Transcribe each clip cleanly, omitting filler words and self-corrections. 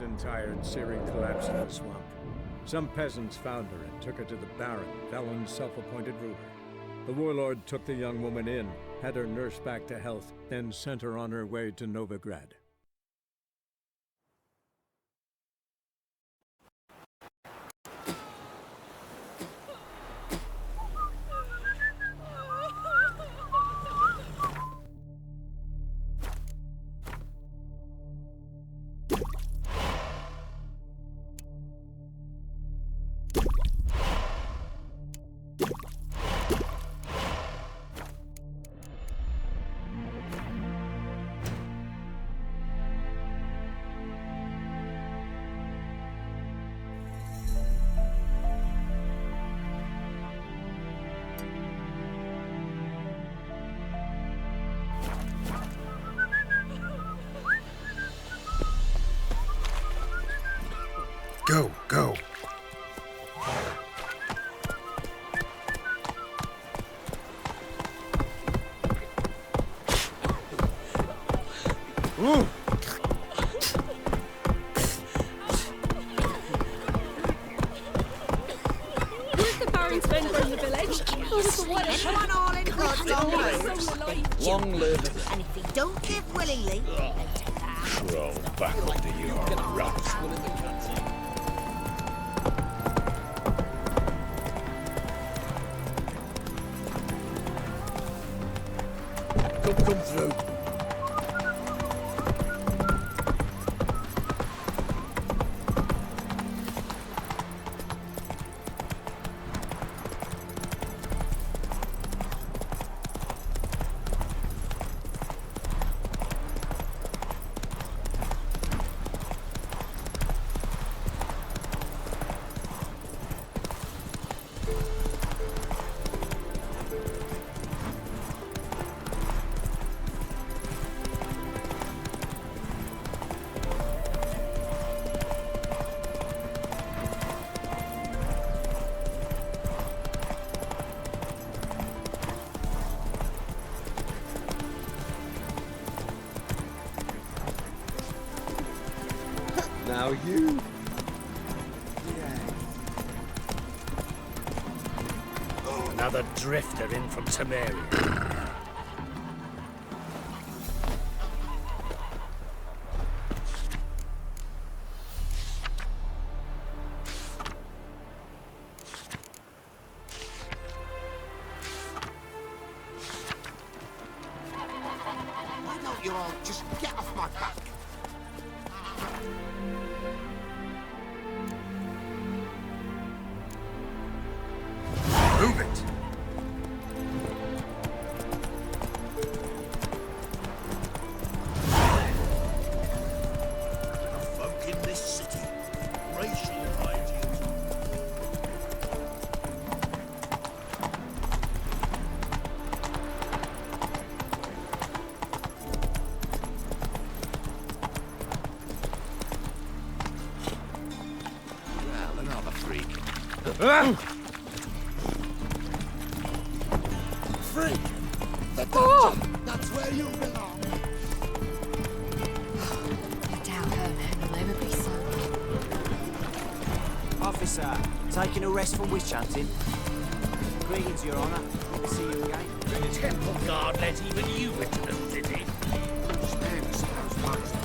and tired, Ciri collapsed in the swamp. Some peasants found her and took her to the Baron, Velen's self-appointed ruler. The warlord took the young woman in, had her nursed back to health, then sent her on her way to Novigrad. Go, go. Ooh. Where's the Baron's vendor in the village? Oh, it's the one. Anyone all in good, Long live. and if they don't give willingly, they take that. Roll back under your ruts. Come through. Now you. Another drifter in from Samaria. Why don't you all just get off my back? Move it. Folk in this city. Racial hygiene. Well, another freak. Freak! The dungeon! That's where you belong! I doubt her now will ever be so. Officer, taking a rest from witch hunting. Greetings, Your Honour. Good to see you again. The temple guard let even you into the city. Snares those monsters.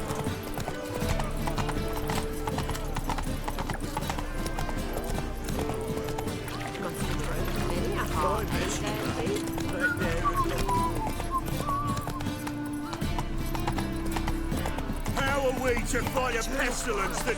How are we to fight a pestilence that...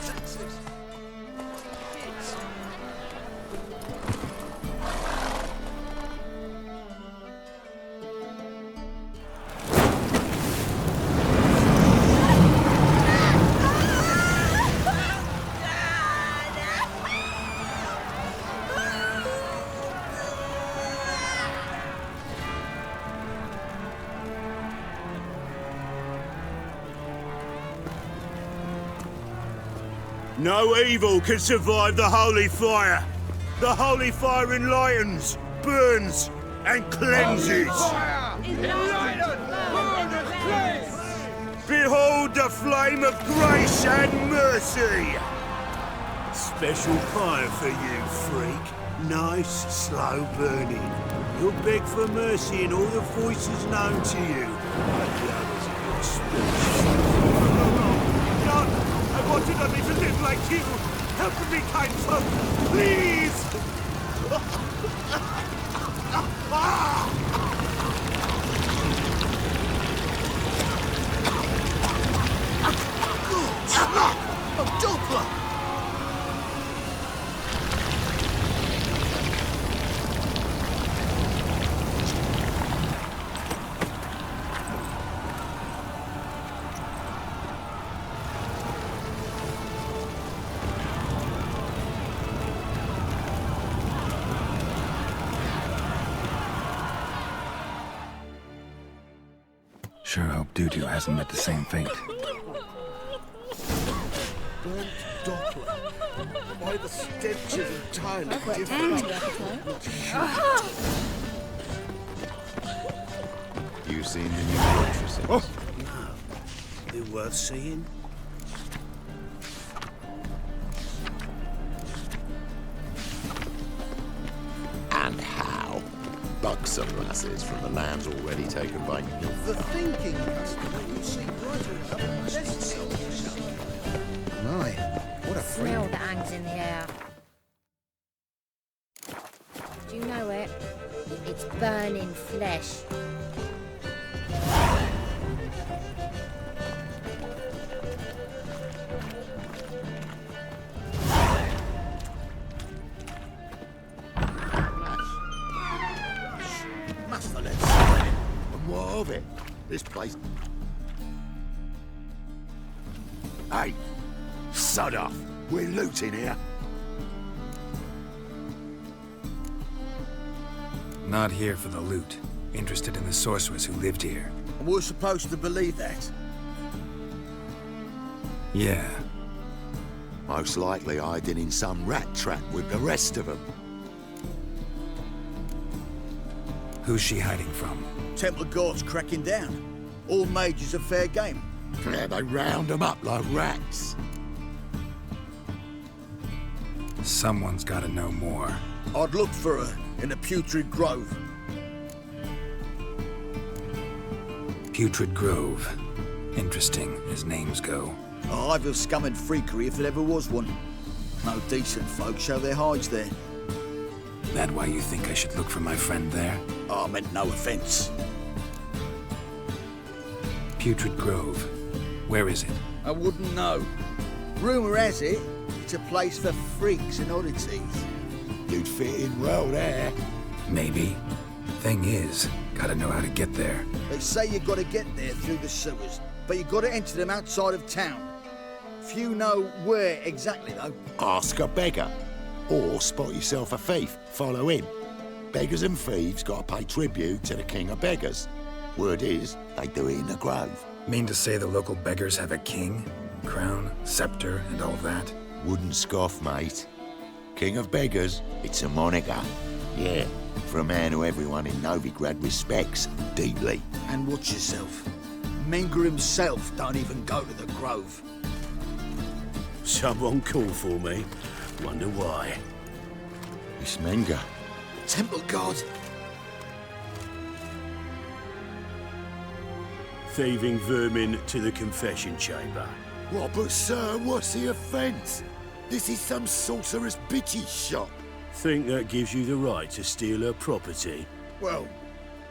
No evil can survive the holy fire. The holy fire enlightens, burns, and cleanses. Behold the flame of grace and mercy! Special fire for you, freak. Nice, slow burning. You'll beg for mercy in all the voices known to you. Like the others of your species. No! I wanted only to live like you! Help me, kind folk! Please! A Doppler! Sure hope Doo-Doo hasn't met the same fate. Burnt Doppler. Why the stench is entirely different. You seen the new waitresses? No. They're worth seeing? And how? Buxom lasses from the lands already taken by The thinking customer you see brighter enough presents itself. My, what a freak. Smell that hangs in the air. Do you know it? It's burning flesh. And what of it? This place... Hey! Sod off! We're looting here! Not here for the loot. Interested in the sorcerers who lived here. And we're supposed to believe that. Yeah. Most likely hiding in some rat trap with the rest of them. Who's she hiding from? Temple Guard's cracking down. All mages are fair game. Yeah, they round them up like rats. Someone's gotta know more. I'd look for her in the Putrid Grove. Putrid Grove. Interesting, as names go. A hive of scum and freakery if there ever was one. No decent folk show their hides there. That why you think I should look for my friend there? Oh, I meant no offence. Putrid Grove. Where is it? I wouldn't know. Rumour has it, it's a place for freaks and oddities. You'd fit in well there. Maybe. Thing is, gotta know how to get there. They say you gotta get there through the sewers, but you gotta enter them outside of town. Few know where exactly, though. Ask a beggar. Or spot yourself a thief. Follow him. Beggars and thieves gotta pay tribute to the king of beggars. Word is, they do it in the grove. Mean to say the local beggars have a king, crown, scepter, and all that? Wouldn't scoff, mate. King of beggars, it's a moniker. Yeah, for a man who everyone in Novigrad respects deeply. And watch yourself. Menger himself don't even go to the grove. Someone called for me. Wonder why. It's Menger. Temple Guard. Thieving vermin to the confession chamber. What, but sir, what's the offence? This is some sorcerer's bitchy shop. Think that gives you the right to steal her property? Well,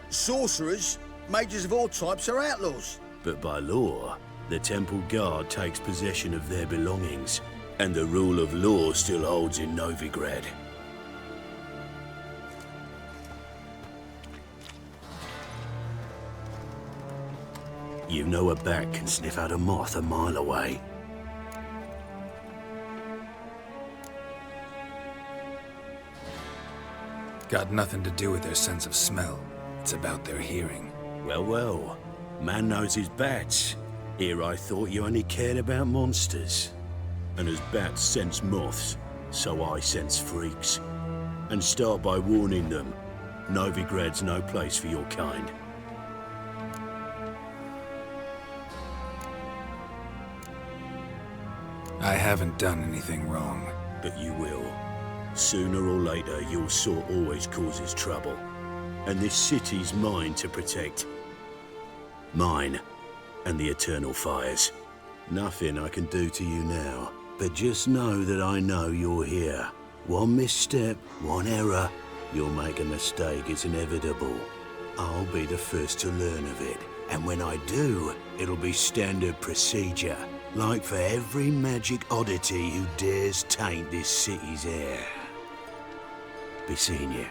sorcerers, mages of all types are outlaws. But by law, the temple guard takes possession of their belongings, and the rule of law still holds in Novigrad. You know a bat can sniff out a moth a mile away. Got nothing to do with their sense of smell. It's about their hearing. Well, well. Man knows his bats. Here I thought you only cared about monsters. And as bats sense moths, so I sense freaks. And start by warning them, Novigrad's no place for your kind. I haven't done anything wrong. But you will. Sooner or later, your sort always causes trouble. And this city's mine to protect. Mine. And the eternal fires. Nothing I can do to you now. But just know that I know you're here. One misstep, one error, you'll make a mistake, it's inevitable. I'll be the first to learn of it. And when I do, it'll be standard procedure. Like for every magic oddity who dares taint this city's air. Be seeing you.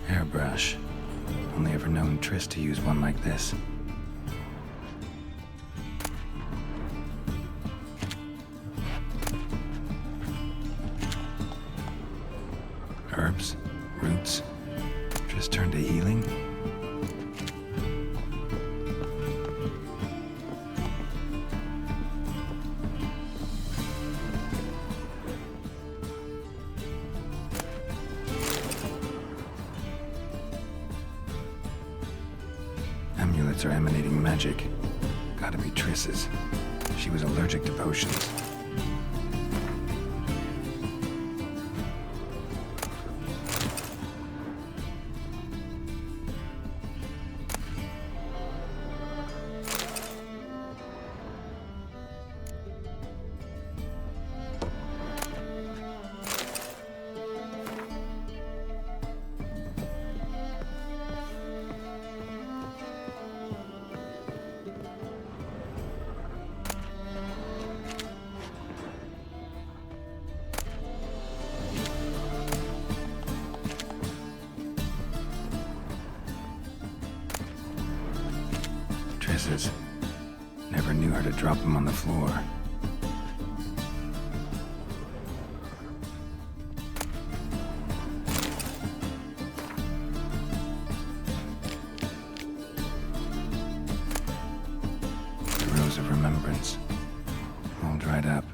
Hairbrush. Only ever known Triss to use one like this. Herbs, roots. Triss turned to healing. Amulets are emanating magic. Gotta be Triss's. She was allergic to potions. Triss's. Never knew her to drop them on the floor. The rose of remembrance. All dried up.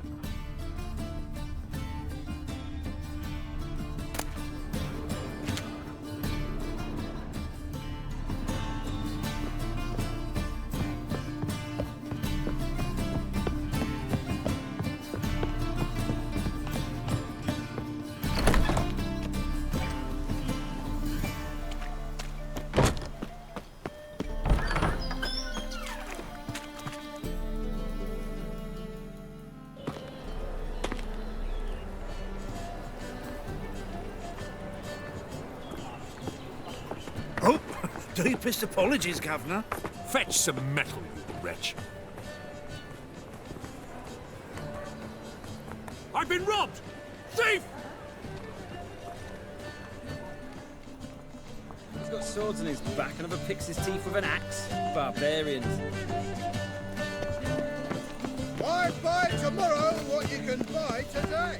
Oh, deepest apologies, Governor. Fetch some metal, you wretch. I've been robbed! Thief! He's got swords on his back and never picks his teeth with an axe. Barbarians. Why buy tomorrow what you can buy today?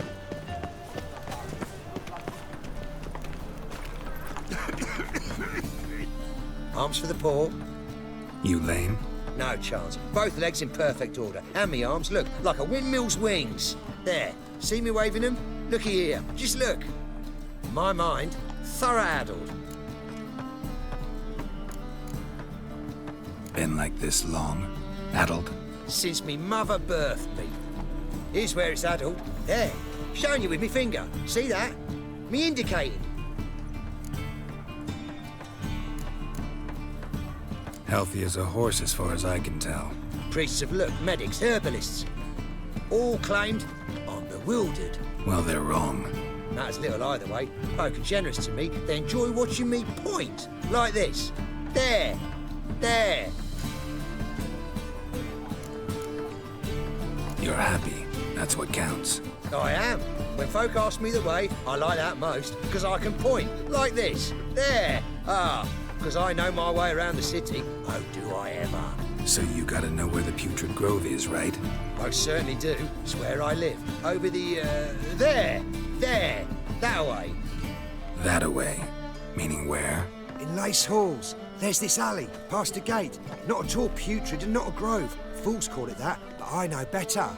Arms for the poor. You lame? No chance. Both legs in perfect order. And me arms, look, like a windmill's wings. There. See me waving them? Looky here. Just look. My mind, thorough addled. Been like this long? Addled? Since me mother birthed me. Here's where it's addled. There. Showing you with me finger. See that? Me indicating. Healthy as a horse as far as I can tell. Priests of look, medics, herbalists. All claimed I'm bewildered. Well, they're wrong. Matters little either way. Folk are generous to me. They enjoy watching me point. Like this. There. There. You're happy. That's what counts. I am. When folk ask me the way, I like that most, because I can point, like this. There. Because I know my way around the city. Oh, do I ever. So you gotta know where the Putrid Grove is, right? I certainly do. It's where I live. Over the, there. That way. That-a-way. Meaning where? In Lace Halls. There's this alley, past a gate. Not at all putrid and not a grove. Fools call it that, but I know better.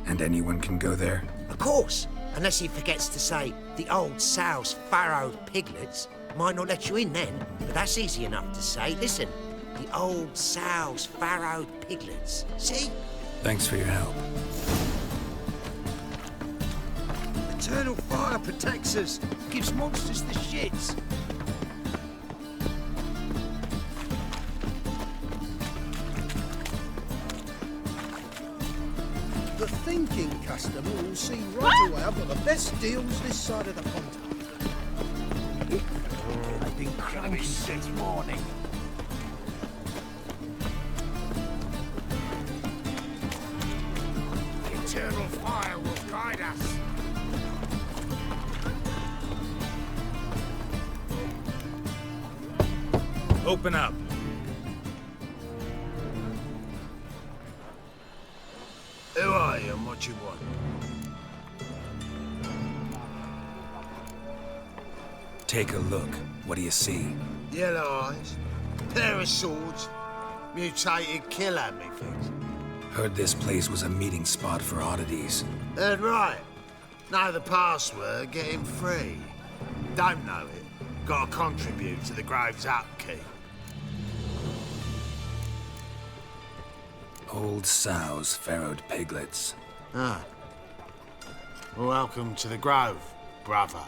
And anyone can go there? Of course. Unless he forgets to say, the old sow's farrowed piglets. Might not let you in then, but that's easy enough to say. Listen, the old sow's farrowed piglets. See? Thanks for your help. Eternal fire protects us. Gives monsters the shits. The thinking customer will see right away I've got the best deals this side of the pond. I've been crumbing since morning. The eternal fire will guide us. Open up. Who are you and what you want? Take a look. What do you see? Yellow eyes, pair of swords, mutated killer, methinks. Heard this place was a meeting spot for oddities. Heard right. Know the password, get him free. Don't know it, gotta contribute to the Grove's upkeep. Old sows, farrowed piglets. Ah. Welcome to the Grove, brother.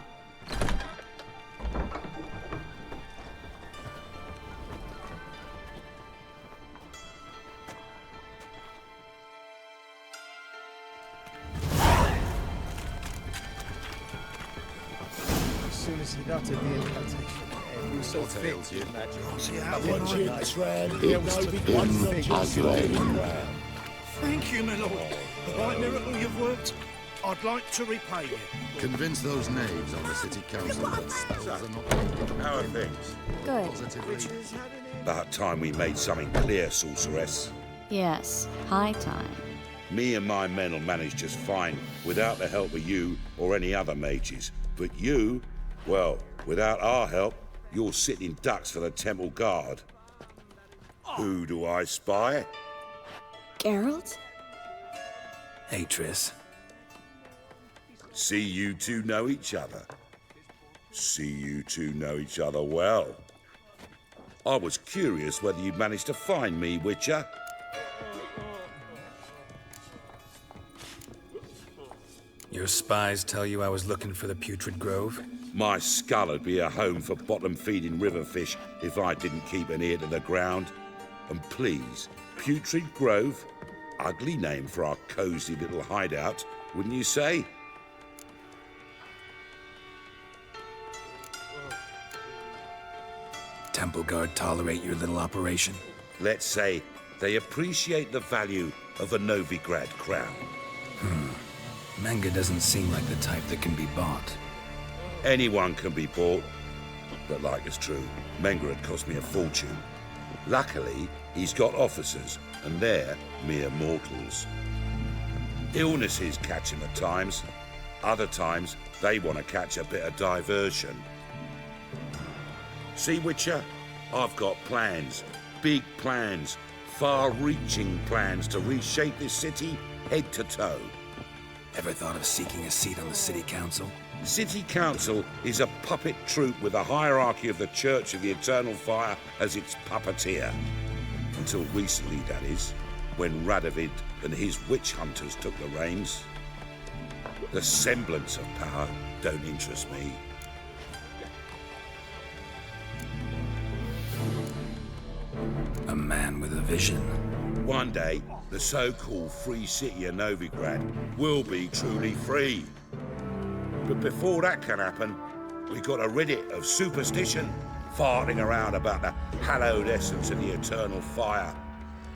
As soon as he'd uttered the incantation, every sort of fit. See how Watch it, Tread. It Thank you, my lord. The right miracle you've worked, I'd like to repay you. Convince those knaves on the city council that spells are not... How are things? Good. Positively. About time we made something clear, sorceress. Yes, high time. Me and my men will manage just fine without the help of you or any other mages. But you, well, without our help, you're sitting ducks for the temple guard. Who do I spy? Geralt? Hey, Triss. See you two know each other. See you two know each other well. I was curious whether you'd managed to find me, Witcher. Your spies tell you I was looking for the Putrid Grove? My skull would be a home for bottom-feeding river fish if I didn't keep an ear to the ground. And please, Putrid Grove? Ugly name for our cosy little hideout, wouldn't you say? Temple Guard tolerate your little operation? Let's say they appreciate the value of a Novigrad crown. Manga doesn't seem like the type that can be bought. Anyone can be bought. But like it's true, Mengrad cost me a fortune. Luckily, he's got officers, and they're mere mortals. Illnesses catch him at times. Other times, they want to catch a bit of diversion. See, Witcher? I've got plans. Big plans. Far-reaching plans to reshape this city head to toe. Ever thought of seeking a seat on the city council? City Council is a puppet troupe with a hierarchy of the Church of the Eternal Fire as its puppeteer. Until recently, that is, when Radovid and his witch hunters took the reins. The semblance of power don't interest me. A man with a vision. One day, the so-called free city of Novigrad will be truly free. But before that can happen, we've got to rid it of superstition, farting around about the hallowed essence of the eternal fire.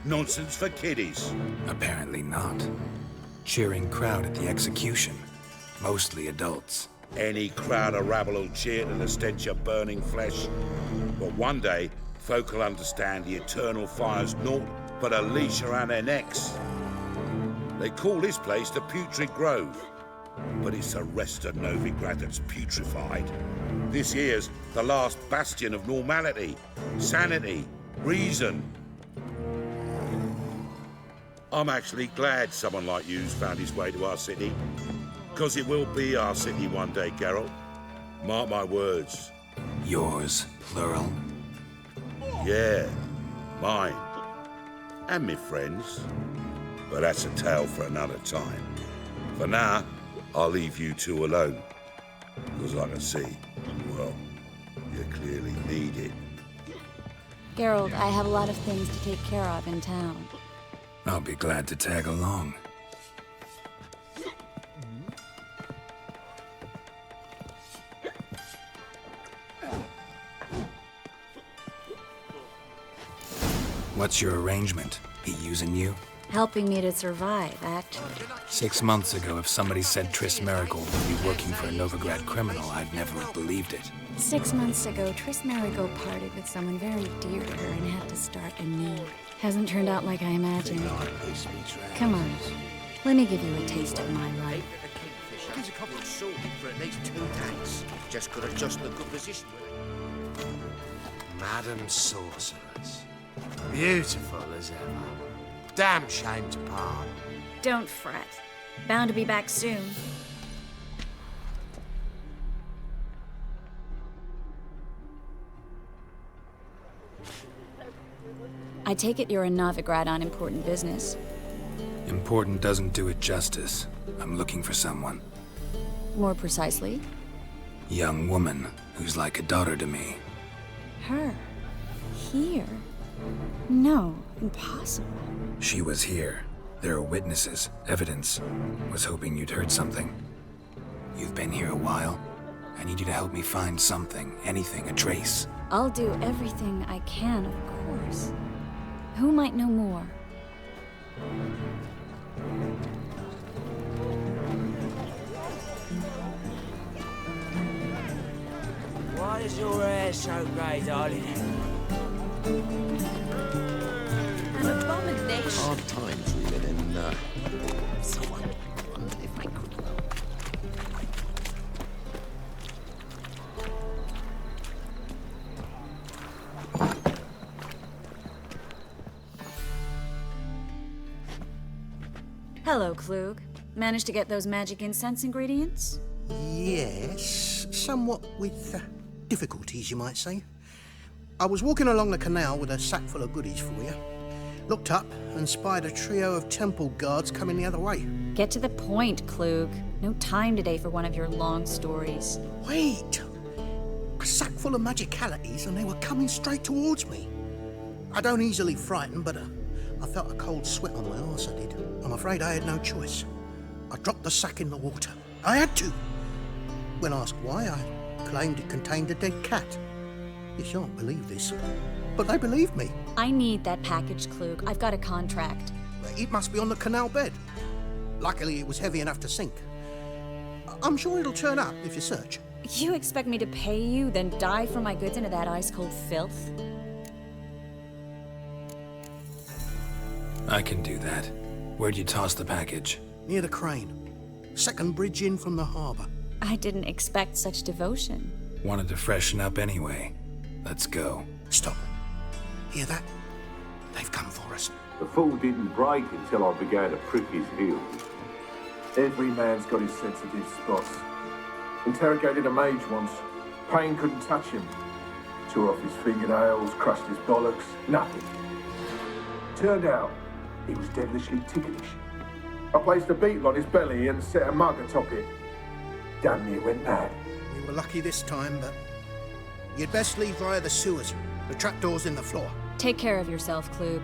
Nonsense for kiddies. Apparently not. cheering crowd at the execution. Mostly adults. Any crowd of rabble will cheer to the stench of burning flesh. But one day, folk will understand the eternal fire's naught but a leash around their necks. They call this place the Putrid Grove, but it's the rest of Novigrad that's putrefied. This here's the last bastion of normality, sanity, reason. I'm actually glad someone like you's found his way to our city, because it will be our city one day, Geralt. Mark my words. Yours, plural? Yeah, mine. And me friends. But that's a tale for another time. For now, I'll leave you two alone. Because I can see, well, you clearly need it. Geralt, I have a lot of things to take care of in town. I'll be glad to tag along. What's your arrangement? He using you? Helping me to survive, actually. 6 months ago, if somebody said Triss Marigold would be working for a Novigrad criminal, I'd never have believed it. 6 months ago, Triss Marigold parted with someone very dear to her and had to start anew. Hasn't turned out like I imagined. Come on, let me give you a taste of my life. He's a couple of sorted for at least 2 days. Just got to adjust the good position with it. Madam Sorceress. Beautiful as ever. Damn shame to part. Don't fret. Bound to be back soon. I take it you're in Novigrad on important business. Important doesn't do it justice. I'm looking for someone. More precisely? Young woman who's like a daughter to me. Her? Here? No, impossible. She was here. There are witnesses, evidence. Was hoping you'd heard something. You've been here a while. I need you to help me find something, anything, a trace. I'll do everything I can, of course. Who might know more? Why is your hair so grey, darling? An abomination. Hard times we live in. Someone wondered if I could. Hello, Klug. Managed to get those magic incense ingredients? Yes, somewhat with difficulties, you might say. I was walking along the canal with a sack full of goodies for you. Looked up and spied a trio of temple guards coming the other way. Get to the point, Klug. No time today for one of your long stories. Wait! A sack full of magicalities and they were coming straight towards me. I don't easily frighten, but I felt a cold sweat on my arse, I did. I'm afraid I had no choice. I dropped the sack in the water. I had to. When asked why, I claimed it contained a dead cat. You shan't believe this, but they believed me. I need that package, Klug. I've got a contract. It must be on the canal bed. Luckily, it was heavy enough to sink. I'm sure it'll turn up if you search. You expect me to pay you, then dive for my goods into that ice-cold filth? I can do that. Where'd you toss the package? Near the crane. Second bridge in from the harbour. I didn't expect such devotion. Wanted to freshen up anyway. Let's go. Stop. Hear that? They've come for us. The fall didn't break until I began to prick his heels. Every man's got his sensitive spots. Interrogated a mage once. Pain couldn't touch him. Tore off his fingernails, crushed his bollocks, nothing. Turned out, he was devilishly ticklish. I placed a beetle on his belly and set a mug atop it. Damn near went mad. We were lucky this time, but you'd best leave via the sewers. The trapdoor's in the floor. Take care of yourself, Klug.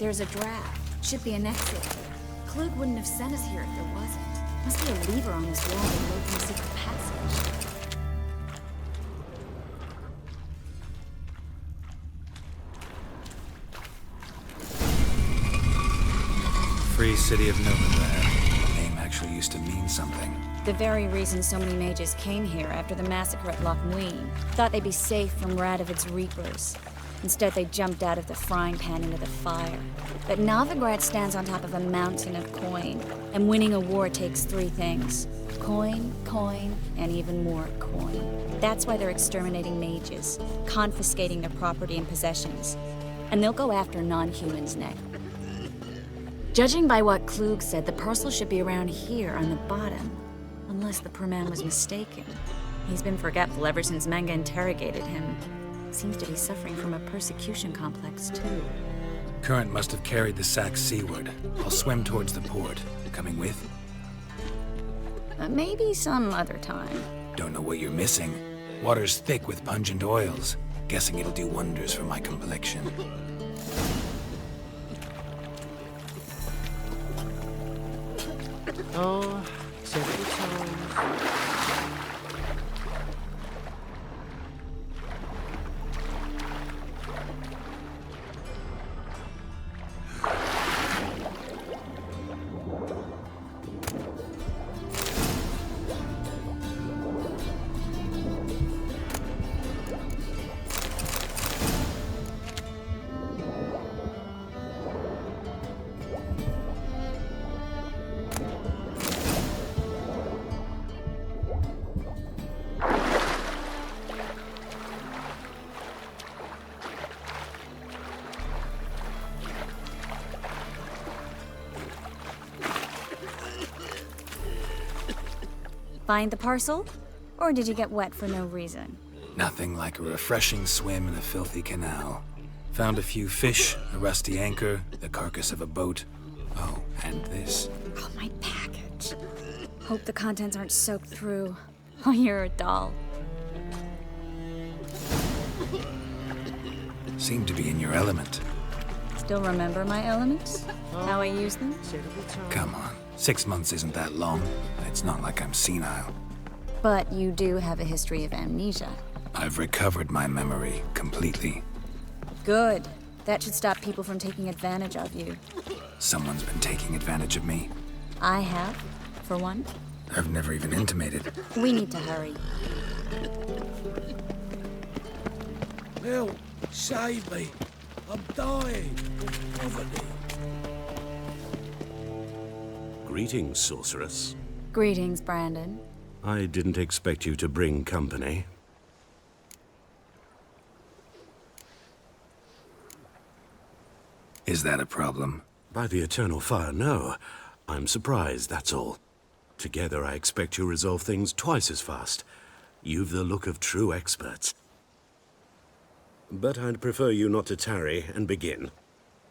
There's a draft. Should be an exit. Klug wouldn't have sent us here if there wasn't. Must be a lever on this wall that will open a secret passage. Free City of Novigrad. The name actually used to mean something. The very reason so many mages came here after the massacre at Loch Muin. Thought they'd be safe from Radovid's reapers. Instead, they jumped out of the frying pan into the fire. But Novigrad stands on top of a mountain of coin, and winning a war takes 3 things. Coin, coin, and even more coin. That's why they're exterminating mages, confiscating their property and possessions. And they'll go after non-humans next. Judging by what Klug said, the parcel should be around here on the bottom. Unless the poor man was mistaken. He's been forgetful ever since Manga interrogated him. Seems to be suffering from a persecution complex, too. Current must have carried the sack seaward. I'll swim towards the port. Coming with? Maybe some other time. Don't know what you're missing. Water's thick with pungent oils. Guessing it'll do wonders for my complexion. Oh, several times. Find the parcel? Or did you get wet for no reason? Nothing like a refreshing swim in a filthy canal. Found a few fish, a rusty anchor, the carcass of a boat. Oh, and this. Oh, my package. Hope the contents aren't soaked through. Oh, you're a doll. Seem to be in your element. Still remember my elements? How I use them? Come on. 6 months isn't that long. It's not like I'm senile. But you do have a history of amnesia. I've recovered my memory completely. Good. That should stop people from taking advantage of you. Someone's been taking advantage of me. I have, for one. I've never even intimated. We need to hurry. Help! Save me! I'm dying of poverty. Greetings, sorceress. Greetings, Brandon. I didn't expect you to bring company. Is that a problem? By the eternal fire, no. I'm surprised, that's all. Together, I expect you resolve things twice as fast. You've the look of true experts. But I'd prefer you not to tarry and begin.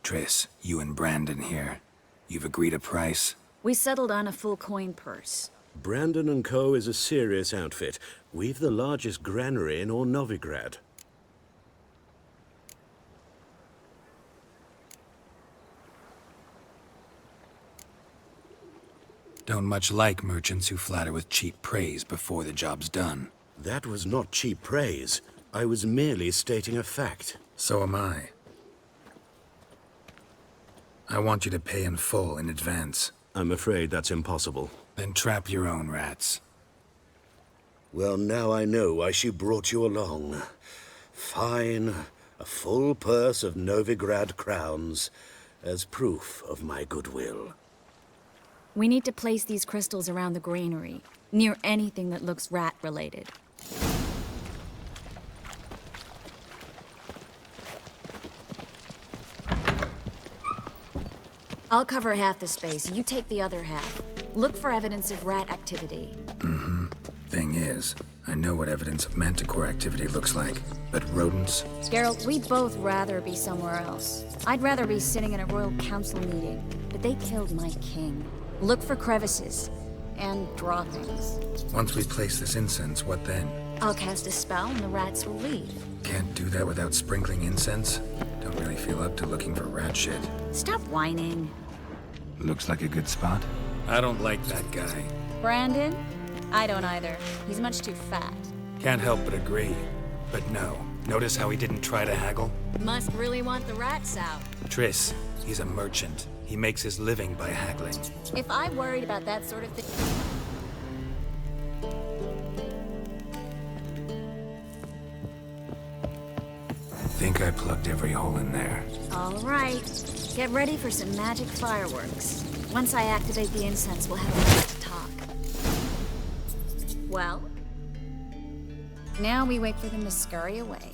Triss, you and Brandon here. You've agreed a price? We settled on a full coin purse. Brandon & Co. is a serious outfit. We've the largest granary in all Novigrad. Don't much like merchants who flatter with cheap praise before the job's done. That was not cheap praise. I was merely stating a fact. So am I. I want you to pay in full in advance. I'm afraid that's impossible. Then trap your own rats. Well, now I know why she brought you along. Fine. A full purse of Novigrad crowns as proof of my goodwill. We need to place these crystals around the granary, near anything that looks rat-related. I'll cover half the space, you take the other half. Look for evidence of rat activity. Mm-hmm. Thing is, I know what evidence of manticore activity looks like, but rodents? Geralt, we'd both rather be somewhere else. I'd rather be sitting in a royal council meeting, but they killed my king. Look for crevices, and draw things. Once we place this incense, what then? I'll cast a spell and the rats will leave. Can't do that without sprinkling incense? Don't really feel up to looking for rat shit. Stop whining. Looks like a good spot. I don't like that guy. Brandon? I don't either. He's much too fat. Can't help but agree. But no. Notice how he didn't try to haggle? Must really want the rats out. Triss, he's a merchant. He makes his living by haggling. If I worried about that sort of thing... Think I plugged every hole in there. All right. Get ready for some magic fireworks. Once I activate the incense, we'll have a minute to talk. Well? Now we wait for them to scurry away.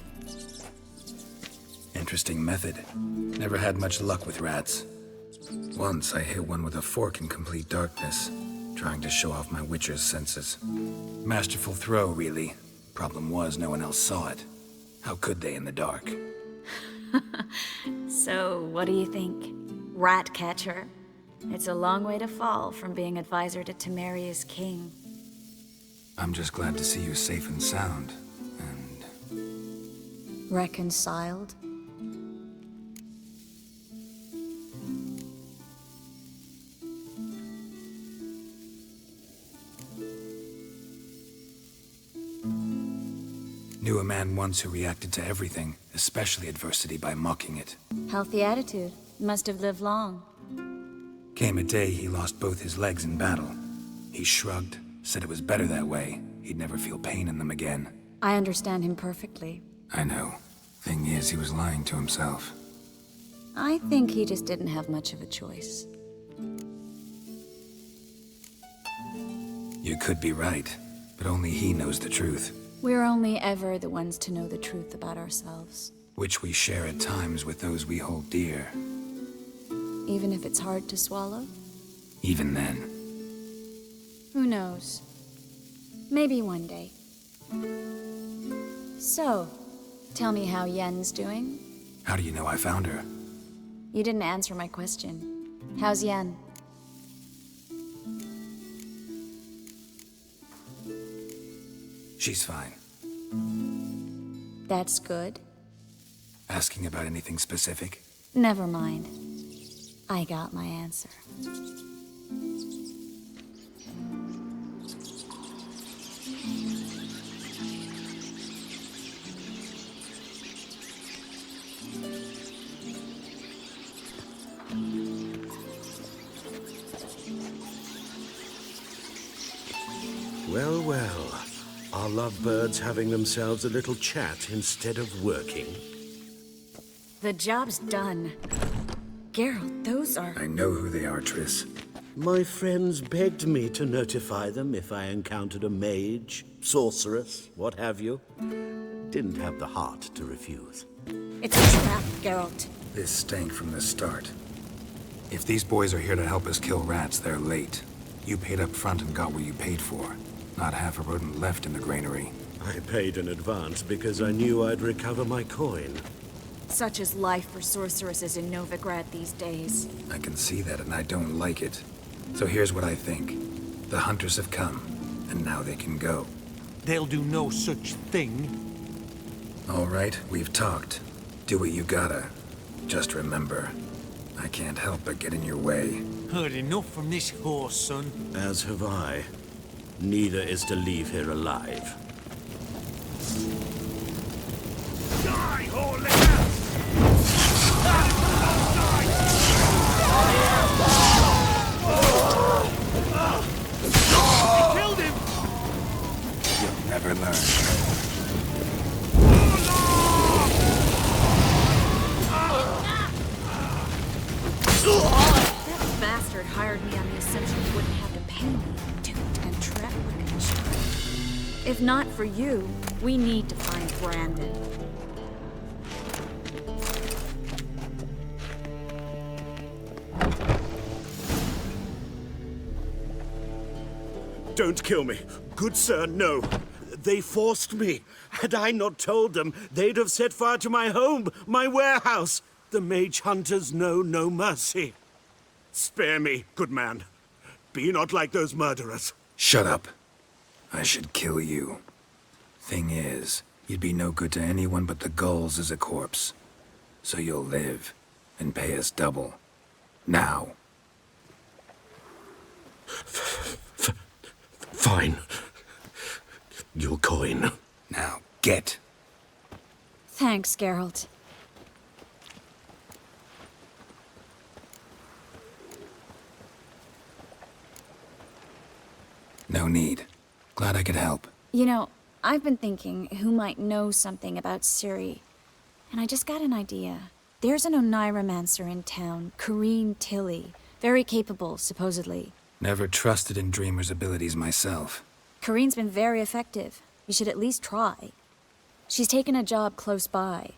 Interesting method. Never had much luck with rats. Once I hit one with a fork in complete darkness, trying to show off my witcher's senses. Masterful throw, really. Problem was, no one else saw it. How could they in the dark? So, what do you think? Rat catcher? It's a long way to fall from being advisor to Temeria's king. I'm just glad to see you safe and sound. Reconciled? Knew a man once who reacted to everything, especially adversity, by mocking it. Healthy attitude. Must have lived long. Came a day he lost both his legs in battle. He shrugged, said it was better that way. He'd never feel pain in them again. I understand him perfectly. I know. Thing is, he was lying to himself. I think he just didn't have much of a choice. You could be right, but only he knows the truth. We're only ever the ones to know the truth about ourselves. Which we share at times with those we hold dear. Even if it's hard to swallow? Even then. Who knows? Maybe one day. So, tell me how Yen's doing? How do you know I found her? You didn't answer my question. How's Yen? She's fine. That's good. Asking about anything specific? Never mind. I got my answer. Well, well. Are lovebirds having themselves a little chat instead of working? The job's done. Geralt, those are... I know who they are, Triss. My friends begged me to notify them if I encountered a mage, sorceress, what have you. Didn't have the heart to refuse. It's a trap, Geralt. This stank from the start. If these boys are here to help us kill rats, they're late. You paid up front and got what you paid for. Not half a rodent left in the granary. I paid in advance because I knew I'd recover my coin. Such is life for sorceresses in Novigrad these days. I can see that, and I don't like it. So here's what I think. The hunters have come, and now they can go. They'll do no such thing. All right, we've talked. Do what you gotta. Just remember, I can't help but get in your way. Heard enough from this horse, son. As have I. Neither is to leave here alive. Die, whore! Killed him! You'll never learn. That bastard hired me on the assumption he wouldn't have to pay me. Duped and trapped like a child. If not for you, we need to find Brandon. Don't kill me. Good sir, no. They forced me. Had I not told them, they'd have set fire to my home, my warehouse. The mage hunters know no mercy. Spare me, good man. Be not like those murderers. Shut up. I should kill you. Thing is, you'd be no good to anyone but the gulls as a corpse. So you'll live, and pay us double. Now. Fine. Your coin. Now, get. Thanks, Geralt. No need. Glad I could help. You know, I've been thinking who might know something about Ciri. And I just got an idea. There's an Oneiromancer in town, Corrine Tilly. Very capable, supposedly. Never trusted in Dreamer's abilities myself. Corrine's been very effective. You should at least try. She's taken a job close by.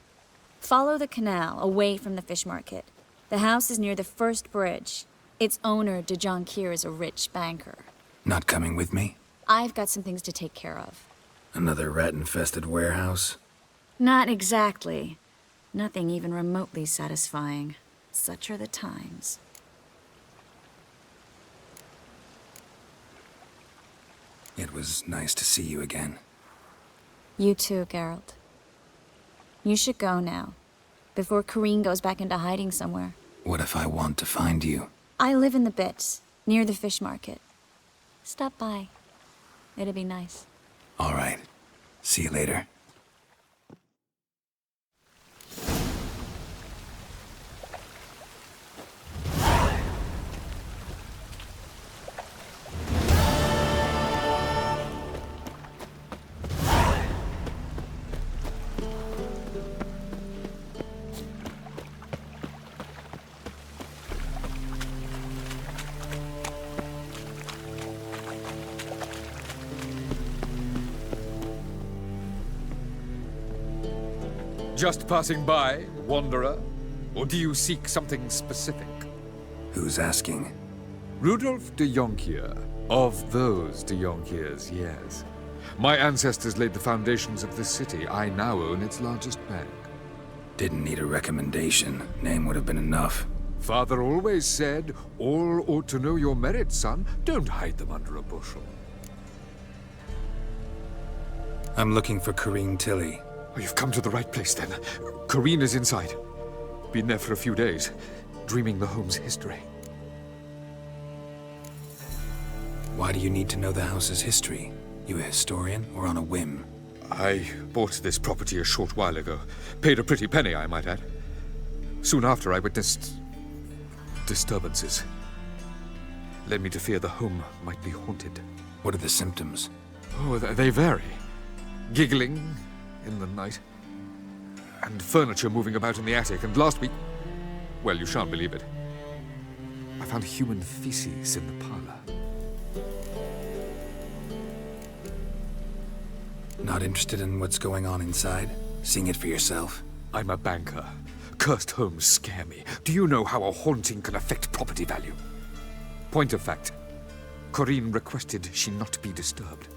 Follow the canal, away from the fish market. The house is near the first bridge. Its owner, de Jonquier, is a rich banker. Not coming with me? I've got some things to take care of. Another rat-infested warehouse? Not exactly. Nothing even remotely satisfying. Such are the times. It was nice to see you again. You too, Geralt. You should go now, before Corrine goes back into hiding somewhere. What if I want to find you? I live in the Bits, near the fish market. Stop by. It'd be nice. All right. See you later. Just passing by, wanderer? Or do you seek something specific? Who's asking? Rudolf de Jonquier. Of those de Jonquiers, yes. My ancestors laid the foundations of this city. I now own its largest bank. Didn't need a recommendation. Name would have been enough. Father always said, all ought to know your merits, son. Don't hide them under a bushel. I'm looking for Corrine Tilly. Oh, you've come to the right place, then. Corrine is inside. Been there for a few days, dreaming the home's history. Why do you need to know the house's history? You a historian, or on a whim? I bought this property a short while ago. Paid a pretty penny, I might add. Soon after, I witnessed disturbances. Led me to fear the home might be haunted. What are the symptoms? Oh, they vary. Giggling in the night, and furniture moving about in the attic, and last week, well, you shan't believe it, I found human feces in the parlor. Not interested in what's going on inside? Seeing it for yourself? I'm a banker. Cursed homes scare me. Do you know how a haunting can affect property value? Point of fact, Corrine requested she not be disturbed.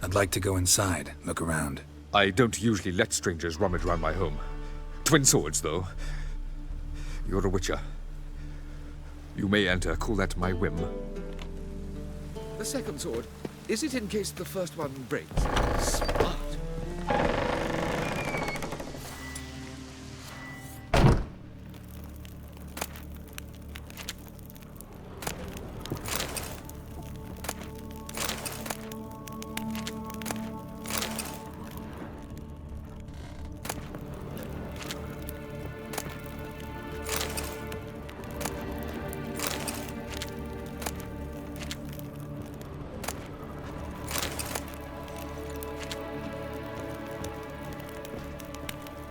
I'd like to go inside, look around. I don't usually let strangers rummage around my home. Twin swords, though. You're a witcher. You may enter, call that my whim. The second sword, is it in case the first one breaks? Smart.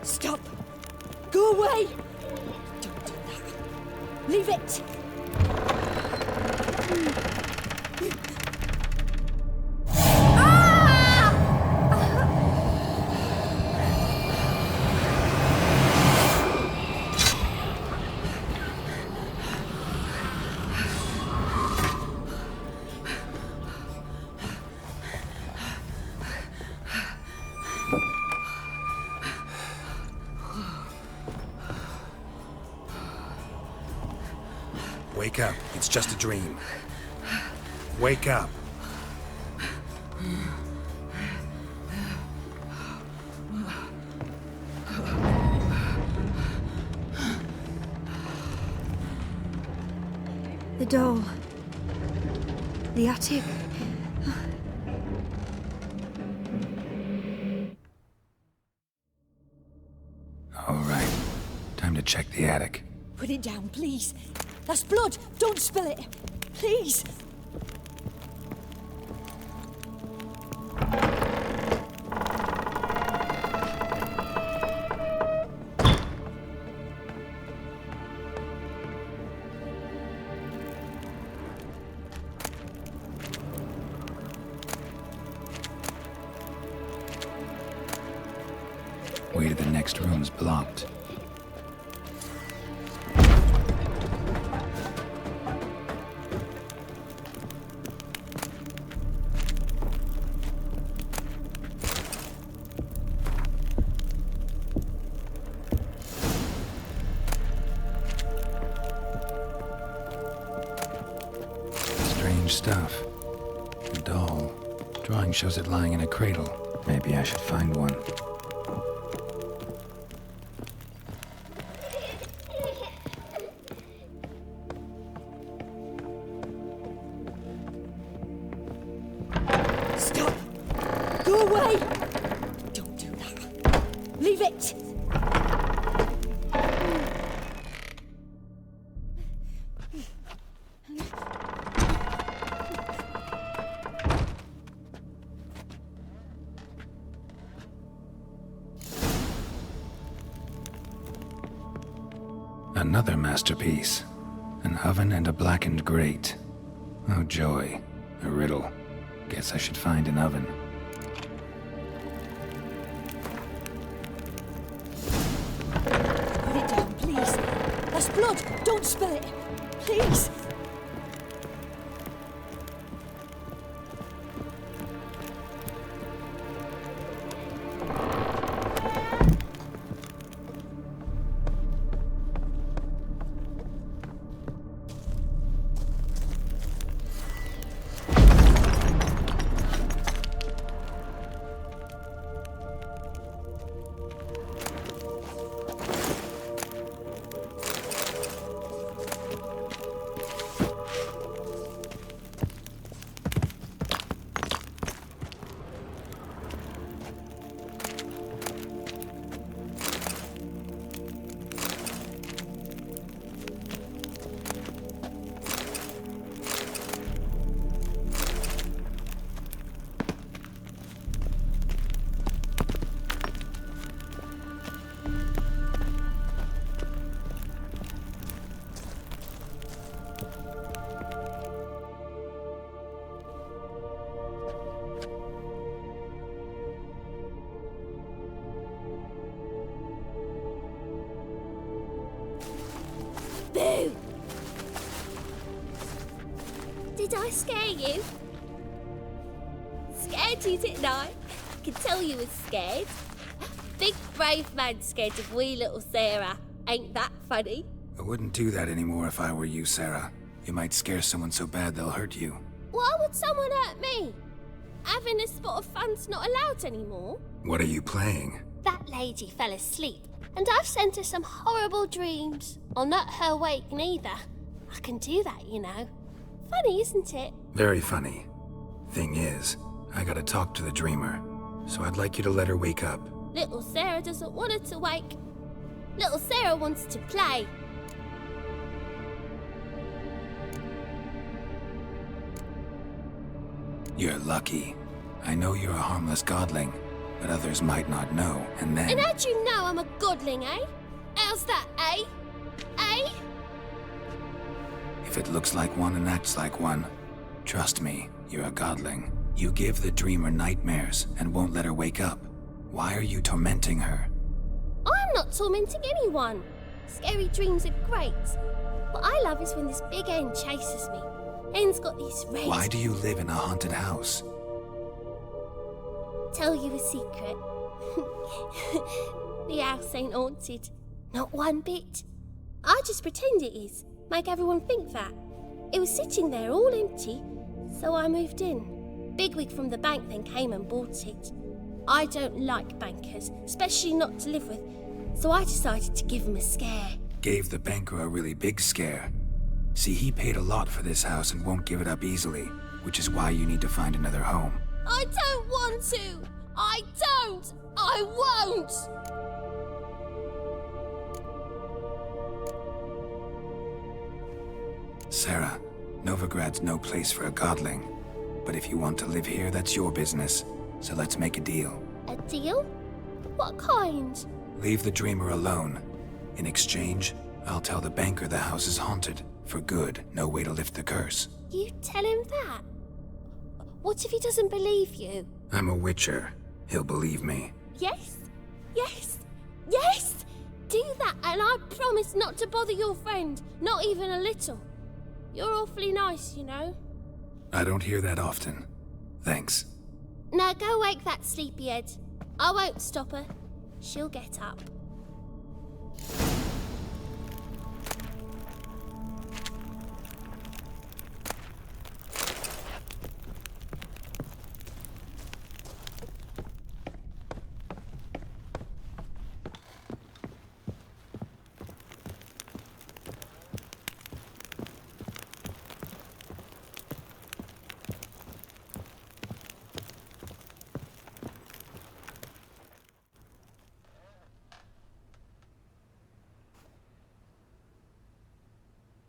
Stop! Go away! Don't do that. Leave it! Wake up. It's just a dream. Wake up. door. The attic. All right. Time to check the attic. Put it down, please. That's blood. Don't spill it. Please. Way to the next room's blocked. Strange stuff. A doll. Drawing shows it lying in a cradle. Maybe I should find one. Stop! Go away! Don't do that. Leave it! Another masterpiece. An oven and a blackened grate. Oh joy. A riddle. Guess I should find an oven. Put it down, please. That's blood. Don't spill it. Please. Boo! Did I scare you? Scared you, didn't I? I can tell you was scared. Big brave man scared of wee little Sarah. Ain't that funny? I wouldn't do that anymore if I were you, Sarah. You might scare someone so bad they'll hurt you. Why would someone hurt me? Having a spot of fun's not allowed anymore. What are you playing? That lady fell asleep, and I've sent her some horrible dreams. I'll not her wake neither. I can do that, you know. Funny, isn't it? Very funny. Thing is, I gotta talk to the dreamer, so I'd like you to let her wake up. Little Sarah doesn't want her to wake. Little Sarah wants to play. You're lucky. I know you're a harmless godling, but others might not know, and then... And how'd you know I'm a godling, eh? How's that, eh? Eh? If it looks like one and acts like one, trust me, you're a godling. You give the dreamer nightmares and won't let her wake up. Why are you tormenting her? I'm not tormenting anyone. Scary dreams are great. What I love is when this big hen chases me. Hen's got these red... Why do you live in a haunted house? Tell you a secret. The house ain't haunted. Not one bit. I just pretend it is. Make everyone think that. It was sitting there all empty, so I moved in. Bigwig from the bank then came and bought it. I don't like bankers, especially not to live with, so I decided to give him a scare. Gave the banker a really big scare. See, he paid a lot for this house and won't give it up easily, which is why you need to find another home. I don't want to! I don't! I won't! Sarah, Novigrad's no place for a godling. But if you want to live here, that's your business. So let's make a deal. A deal? What kind? Leave the dreamer alone. In exchange, I'll tell the banker the house is haunted. For good, no way to lift the curse. You tell him that? What if he doesn't believe you? I'm a witcher. He'll believe me. Yes? Yes? Yes! Do that and I promise not to bother your friend. Not even a little. You're awfully nice, you know. I don't hear that often. Thanks. Now go wake that sleepyhead. I won't stop her. She'll get up.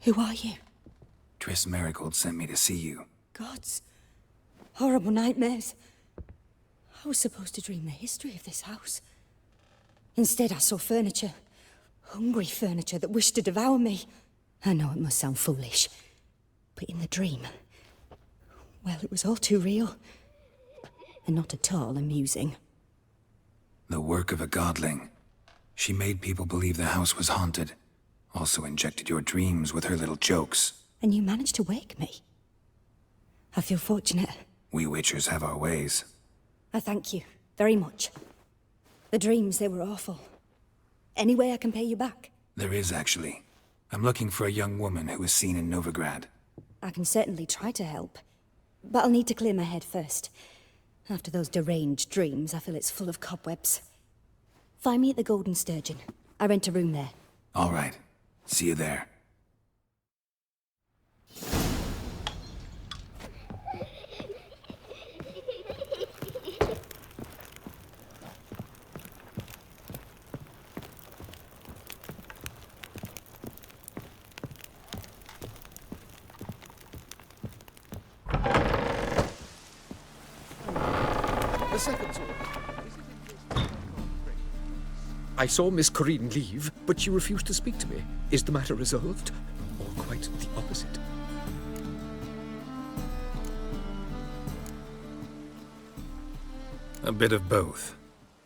Who are you? Triss Marigold sent me to see you. Gods. Horrible nightmares. I was supposed to dream the history of this house. Instead, I saw furniture. Hungry furniture that wished to devour me. I know it must sound foolish, but in the dream, well, it was all too real. And not at all amusing. The work of a godling. She made people believe the house was haunted. Also injected your dreams with her little jokes. And you managed to wake me. I feel fortunate. We witchers have our ways. I thank you very much. The dreams, they were awful. Any way I can pay you back? There is, actually. I'm looking for a young woman who was seen in Novigrad. I can certainly try to help. But I'll need to clear my head first. After those deranged dreams, I feel it's full of cobwebs. Find me at the Golden Sturgeon. I rent a room there. All right. See you there. The second sword. I saw Miss Corinne leave, but she refused to speak to me. Is the matter resolved? Or quite the opposite? A bit of both.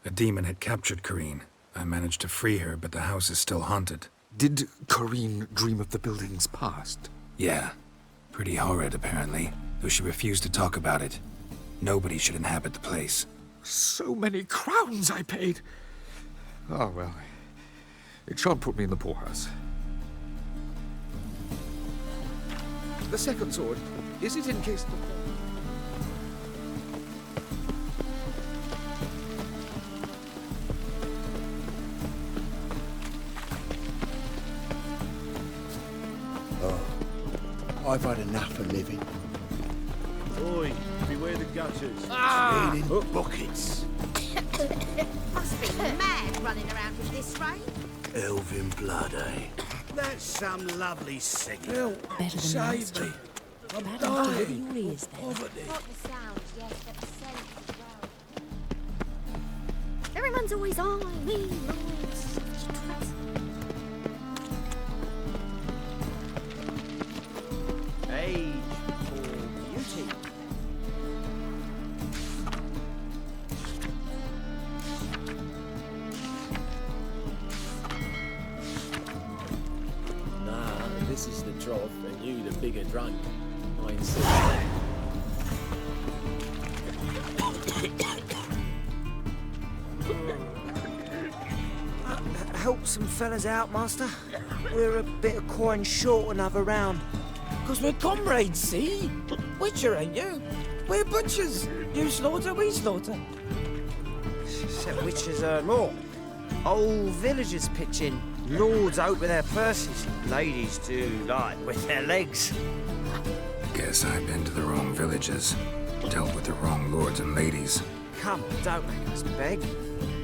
A demon had captured Corinne. I managed to free her, but the house is still haunted. Did Corinne dream of the building's past? Yeah. Pretty horrid, apparently, though she refused to talk about it. Nobody should inhabit the place. So many crowns I paid! Oh, well. It shan't put me in the poorhouse. The second sword, is it in case... Oh, I've had enough of living. Oi, beware the gutters. Ah! Raining buckets. Must be mad running around with this rain. Elven blood, eh? That's some lovely singing. Better than Save me. I'm dying of poverty. Not the sound, yes, but the scent as well. Everyone's always on me, Lords. Age for beauty. Nah, this is the trough, and you the bigger drunk. I insist. Help some fellas out, Master. We're a bit of coin short another round. 'Cause we're comrades, see? Witcher, ain't you? We're butchers. You slaughter, we slaughter. Except witches earn more. Old villagers pitch in. Lords out with their purses. Ladies do like with their legs. Guess I've been to the wrong villages. Dealt with the wrong lords and ladies. Come on, don't make us beg.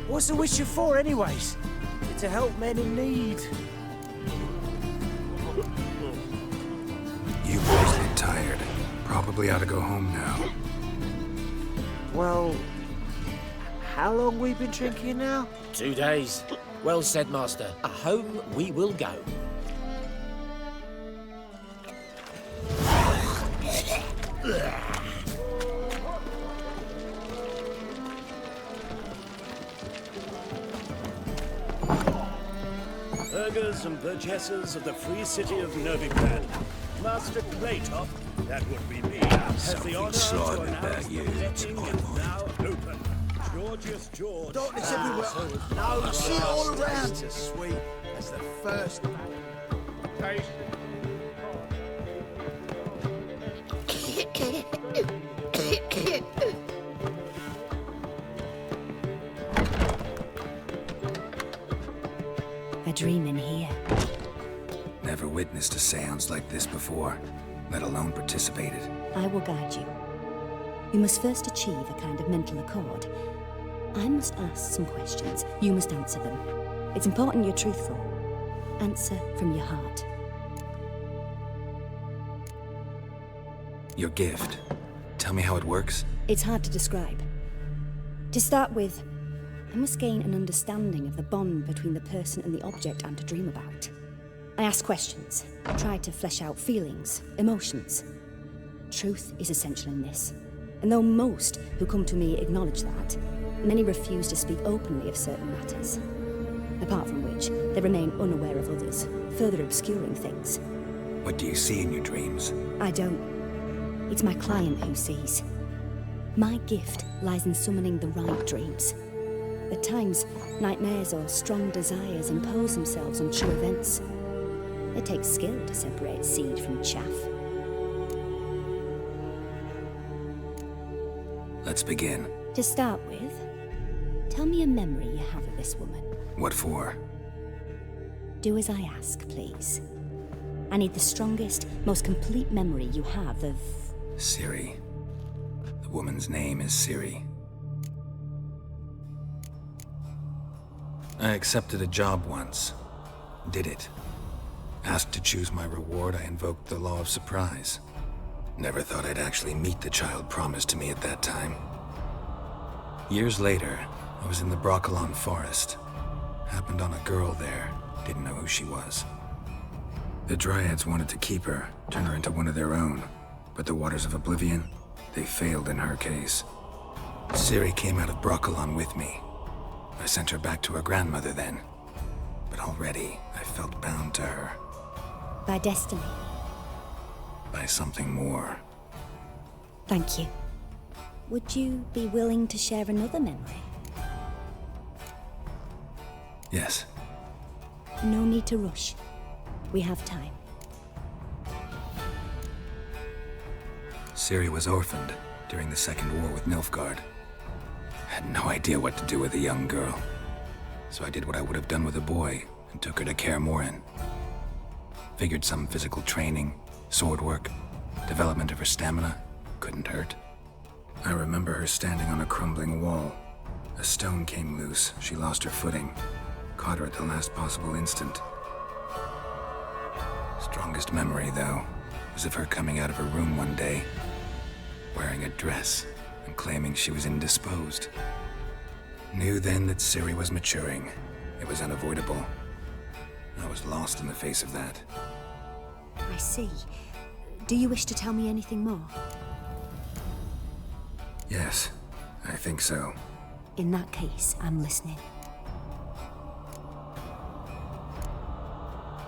What's the witcher for, anyways? To help men in need. You boys look tired. Probably ought to go home now. Well, how long we been drinking now? 2 days. Well said, Master. Home we will go. Burghers and burgesses of the free city of Novigrad. Master Claytop, that would be me, has the honor to announce the letting is now open. Georgius George. Darkness everywhere. No, see it all around. It's as sweet as the first. A dream in here. Never witnessed a seance like this before, let alone participated. I will guide you. You must first achieve a kind of mental accord. I must ask some questions. You must answer them. It's important you're truthful. Answer from your heart. Your gift. Tell me how it works. It's hard to describe. To start with, I must gain an understanding of the bond between the person and the object I'm to dream about. I ask questions, try to flesh out feelings, emotions. Truth is essential in this, and though most who come to me acknowledge that, many refuse to speak openly of certain matters. Apart from which, they remain unaware of others, further obscuring things. What do you see in your dreams? I don't. It's my client who sees. My gift lies in summoning the right dreams. At times, nightmares or strong desires impose themselves on true events. It takes skill to separate seed from chaff. Let's begin. To start with, tell me a memory you have of this woman. What for? Do as I ask, please. I need the strongest, most complete memory you have of... Ciri. The woman's name is Ciri. I accepted a job once. Did it. Asked to choose my reward, I invoked the law of surprise. Never thought I'd actually meet the child promised to me at that time. Years later, I was in the Broccolon forest. Happened on a girl there. Didn't know who she was. The Dryads wanted to keep her, turn her into one of their own. But the Waters of Oblivion, they failed in her case. Ciri came out of Broccolon with me. I sent her back to her grandmother then. But already, I felt bound to her. By destiny. By something more. Thank you. Would you be willing to share another memory? Yes. No need to rush. We have time. Ciri was orphaned during the Second War with Nilfgaard. Had no idea what to do with a young girl. So I did what I would have done with a boy and took her to Kaer Morhen. Figured some physical training, sword work, development of her stamina couldn't hurt. I remember her standing on a crumbling wall. A stone came loose, she lost her footing. Caught her at the last possible instant. Strongest memory, though, was of her coming out of her room one day, wearing a dress and claiming she was indisposed. Knew then that Ciri was maturing. It was unavoidable. I was lost in the face of that. I see. Do you wish to tell me anything more? Yes, I think so. In that case, I'm listening.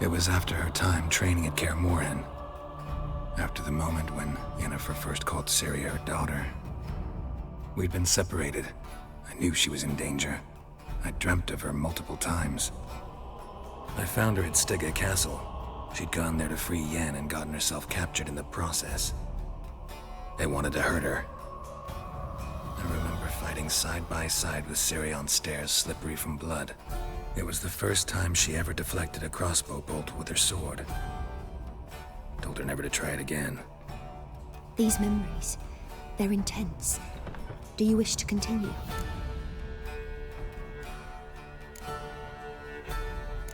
It was after her time training at Kaer Morhen. After the moment when Yennefer first called Ciri her daughter. We'd been separated. I knew she was in danger. I dreamt of her multiple times. I found her at Stygga Castle. She'd gone there to free Yen and gotten herself captured in the process. They wanted to hurt her. I remember fighting side by side with Ciri on stairs slippery from blood. It was the first time she ever deflected a crossbow bolt with her sword. Told her never to try it again. These memories, they're intense. Do you wish to continue?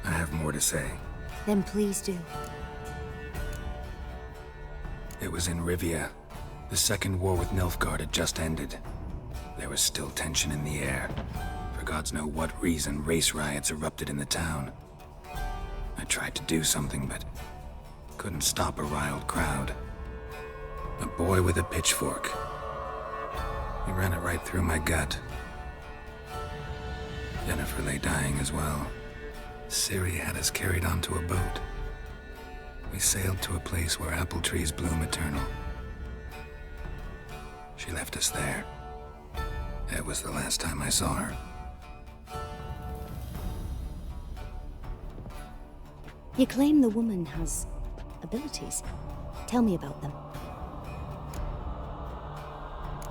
I have more to say. Then please do. It was in Rivia. The second war with Nilfgaard had just ended. There was still tension in the air. For gods know what reason, race riots erupted in the town. I tried to do something, but couldn't stop a riled crowd. A boy with a pitchfork. He ran it right through my gut. Yennefer lay dying as well. Ciri had us carried onto a boat. We sailed to a place where apple trees bloom eternal. She left us there. It was the last time I saw her. You claim the woman has abilities. Tell me about them.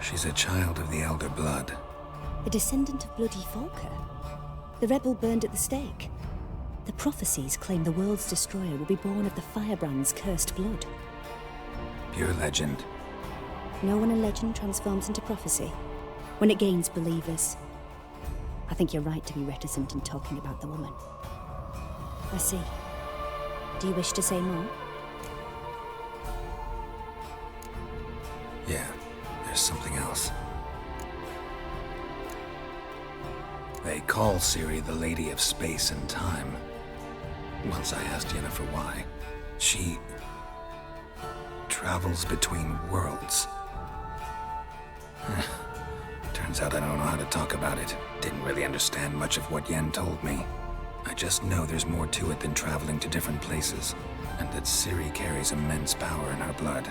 She's a child of the Elder Blood. A descendant of bloody Volker. The rebel burned at the stake. The prophecies claim the world's destroyer will be born of the firebrand's cursed blood. Pure legend. Know when a legend transforms into prophecy? When it gains believers. I think you're right to be reticent in talking about the woman. I see. Do you wish to say more? Yeah, there's something else. They call Ciri the Lady of Space and Time. Once I asked Yennefer why. She travels between worlds. Turns out I don't know how to talk about it. Didn't really understand much of what Yen told me. I just know there's more to it than traveling to different places, and that Ciri carries immense power in her blood.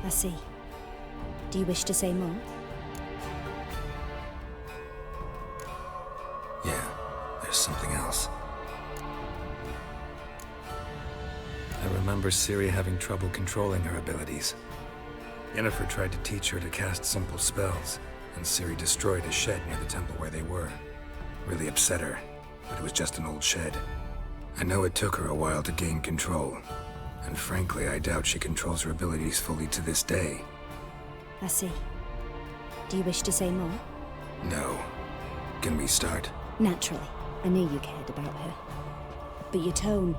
I see. Do you wish to say more? Yeah, there's something else. I remember Ciri having trouble controlling her abilities. Yennefer tried to teach her to cast simple spells, and Ciri destroyed a shed near the temple where they were. Really upset her, but it was just an old shed. I know it took her a while to gain control, and frankly, I doubt she controls her abilities fully to this day. I see. Do you wish to say more? No. Can we start? Naturally. I knew you cared about her. But your tone,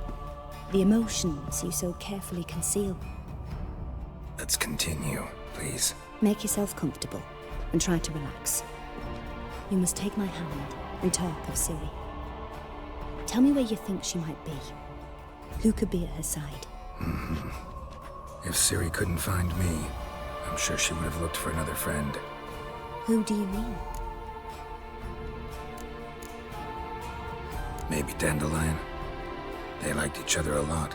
the emotions you so carefully conceal. Let's continue, please. Make yourself comfortable and try to relax. You must take my hand and talk of Ciri. Tell me where you think she might be. Who could be at her side? If Ciri couldn't find me, I'm sure she would have looked for another friend. Who do you mean? Maybe Dandelion. They liked each other a lot.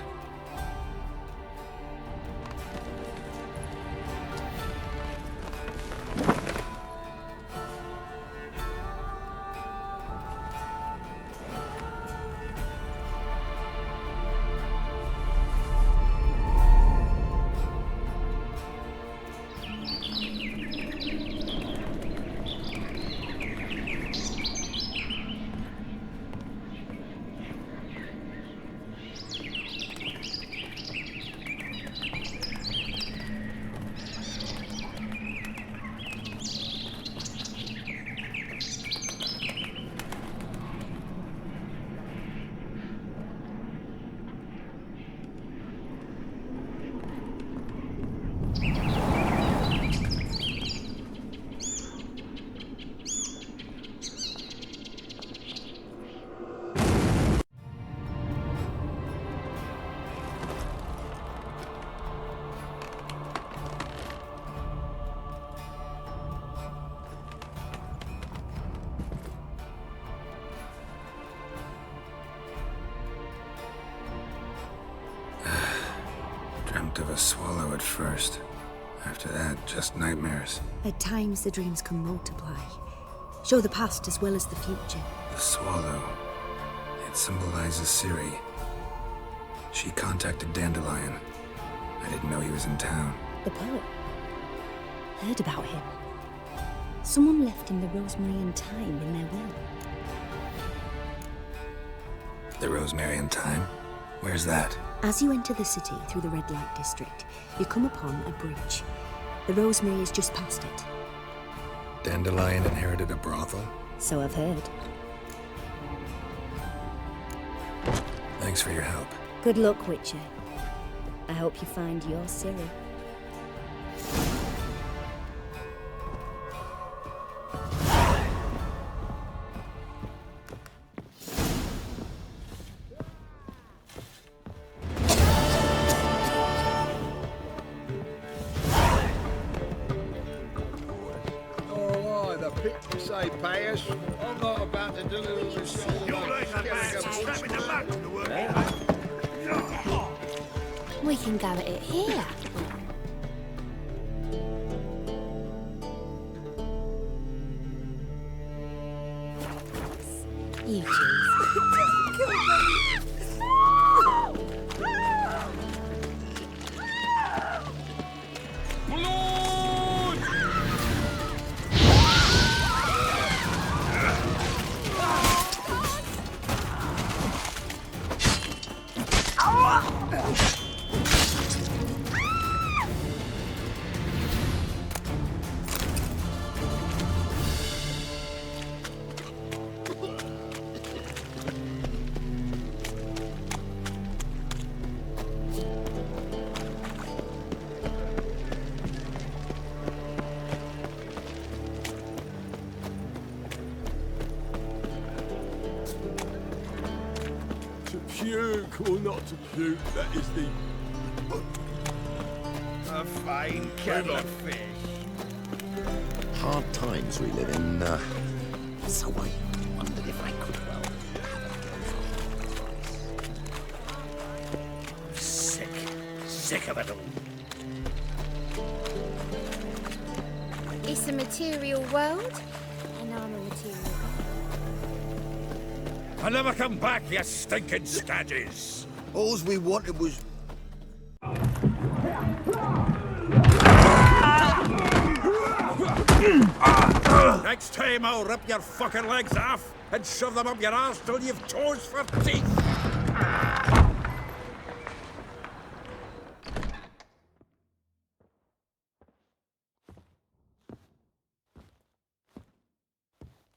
Of a swallow at first. After that, just nightmares. At times, the dreams can multiply. Show the past as well as the future. The swallow. It symbolizes Ciri. She contacted Dandelion. I didn't know he was in town. The poet. Heard about him. Someone left him the rosemary and thyme in their will. The Rosemary in time? Where's that? As you enter the city through the red light district, you come upon a bridge. The Rosemary is just past it. Dandelion inherited a brothel? So I've heard. Thanks for your help. Good luck, Witcher. I hope you find your Ciri. Say, Pyres, I'm not about to deliver the show. You're like a man strapping the back to the work. We can go at it here. You puke or not to puke, that is the... A fine kettle of fish. Hard times we live in, so I wondered if I could, well... Sick of it all. It's a material world, and I'm a material. I'll never come back, you stinking stagges. All we wanted was... Next time I'll rip your fucking legs off and shove them up your arse till you've toes for teeth.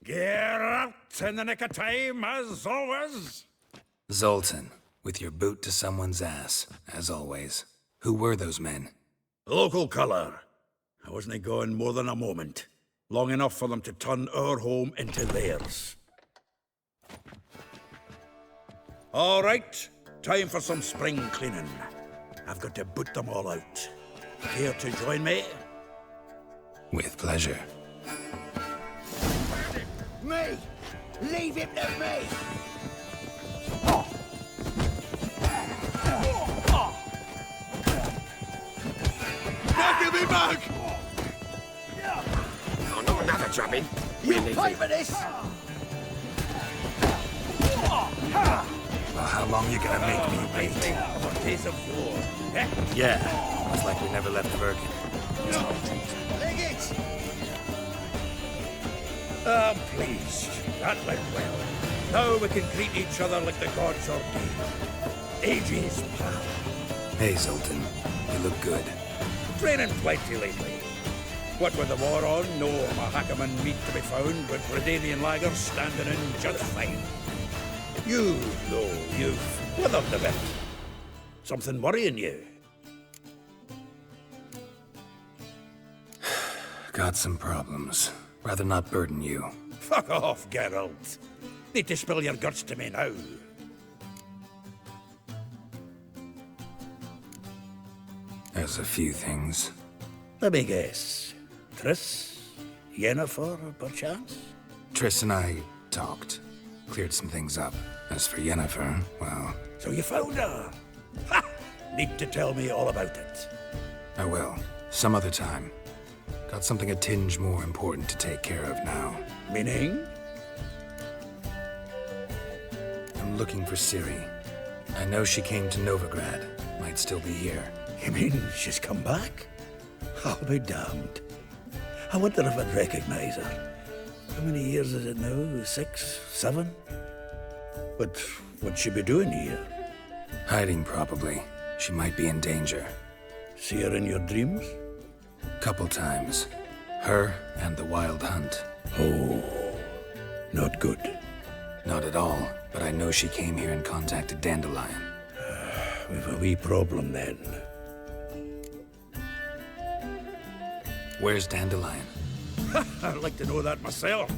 Get out in the nick of time, as always. Zoltan, with your boot to someone's ass, as always. Who were those men? Local colour. I wasn't going more than a moment. Long enough for them to turn our home into theirs. All right, time for some spring cleaning. I've got to boot them all out. Care to join me? With pleasure. Me! Leave him to me! Now give me back! Oh, not another drubbing. You pay for this! Well, how long you gonna make me wait? A piece of war, eh? Yeah, it's like we never left Birkin. Leg it! I'm pleased. That went well. Now we can greet each other like the gods ordained. Ages, pal. Hey, Zoltan. You look good. Training plenty lately. What with the war on, no Mahakaman meat to be found, but Redanian lagers standing in just fine. You, though, you've withered a bit. Something worrying you? Got some problems. Rather not burden you. Fuck off, Geralt. Need to spill your guts to me now. There's a few things. Let me guess. Triss? Yennefer, perchance? Triss and I talked. Cleared some things up. As for Yennefer, well... So you found her? Ha! Need to tell me all about it. I will. Some other time. Got something a tinge more important to take care of now. Meaning? I'm looking for Ciri. I know she came to Novigrad. Might still be here. You mean she's come back? I'll be damned. I wonder if I'd recognize her. How many years is it now? 6, 7? But What'd she be doing here? Hiding, probably. She might be in danger. See her in your dreams? Couple times. Her and the Wild Hunt. Oh, not good. Not at all, but I know she came here and contacted Dandelion. We've a wee problem then. Where's Dandelion? I'd like to know that myself.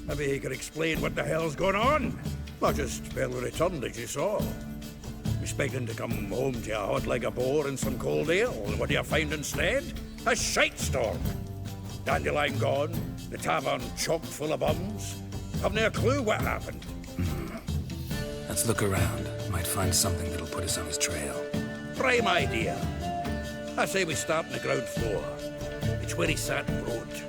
Maybe he could explain what the hell's going on. I just barely returned, as you saw. Expecting to come home to a hot like a boar and some cold ale. What do you find instead? A shite storm. Dandelion gone, the tavern chock full of bums. Haven't a clue what happened. Let's look around. Might find something that'll put us on his trail. Prime idea. I say we start on the ground floor. It's where he sat and wrote.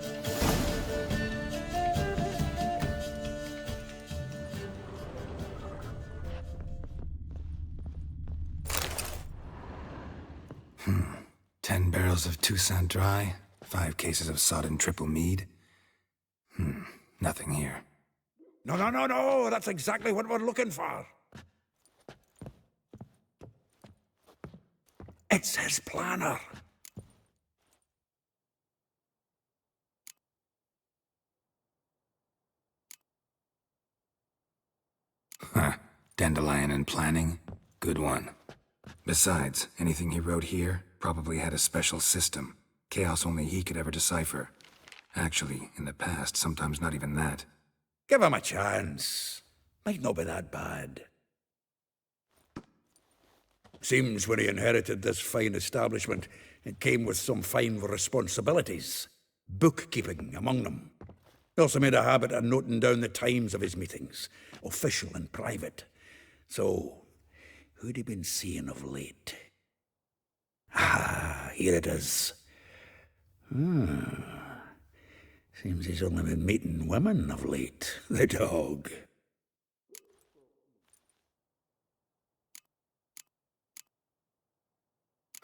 Hmm. 10 barrels of Toussaint Dry, 5 cases of sodden triple mead. Nothing here. No, that's exactly what we're looking for. It's his planner. Huh. Dandelion and planning? Good one. Besides, anything he wrote here probably had a special system. Chaos only he could ever decipher. Actually, in the past, sometimes not even that. Give him a chance. Might not be that bad. Seems when he inherited this fine establishment, it came with some fine responsibilities. Bookkeeping among them. He also made a habit of noting down the times of his meetings, official and private. So, who'd he been seeing of late? Ah, here it is. Seems he's only been meeting women of late, the dog.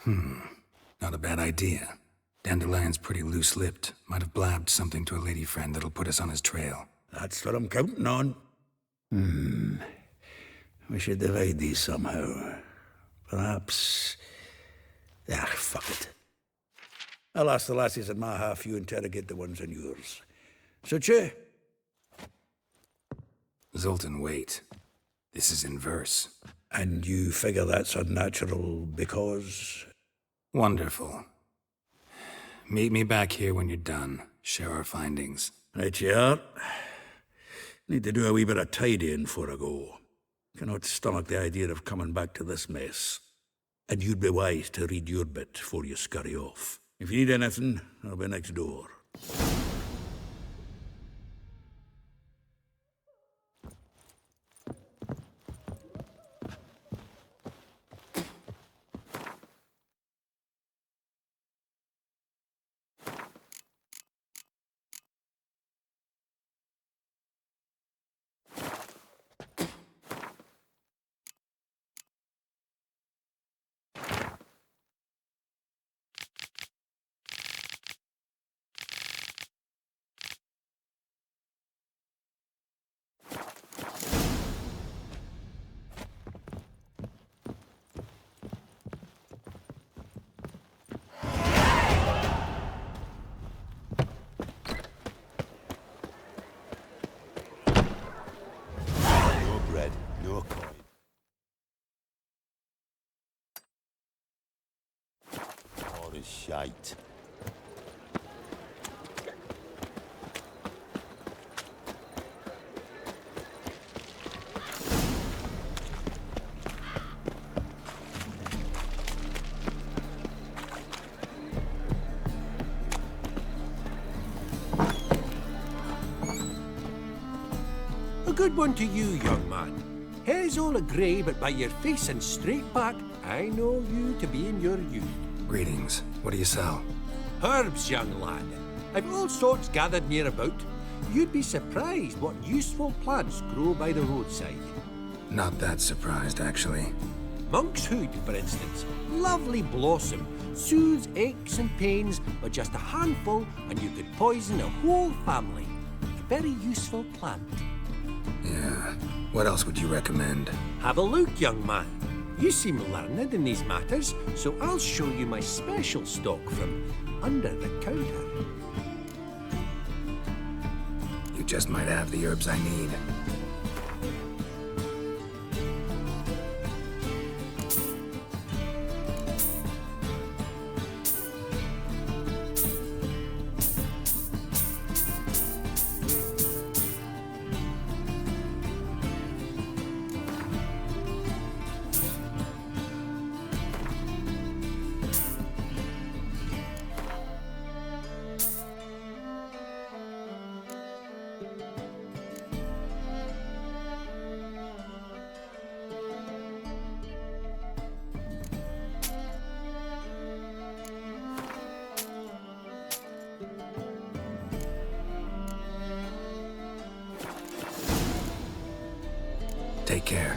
Not a bad idea. Dandelion's pretty loose-lipped. Might have blabbed something to a lady friend that'll put us on his trail. That's what I'm counting on. We should divide these somehow. Perhaps... fuck it. I'll ask the lassies in my half, you interrogate the ones in yours. Suche? Zoltan, wait. This is in verse. And you figure that's unnatural because... Wonderful. Meet me back here when you're done. Share our findings. Right you are. Need to do a wee bit of tidying before I go. Cannot stomach the idea of coming back to this mess. And you'd be wise to read your bit before you scurry off. If you need anything, I'll be next door. Shite. A good one to you, young man. Hair's all a-grey, but by your face and straight back, I know you to be in your youth. Greetings. What do you sell? Herbs, young lad. I've all sorts gathered near about. You'd be surprised what useful plants grow by the roadside. Not that surprised, actually. Monk's hood, for instance. Lovely blossom. Soothes aches and pains, but just a handful and you could poison a whole family. A very useful plant. Yeah. What else would you recommend? Have a look, young man. You seem learned in these matters, so I'll show you my special stock from under the counter. You just might have the herbs I need. Take care.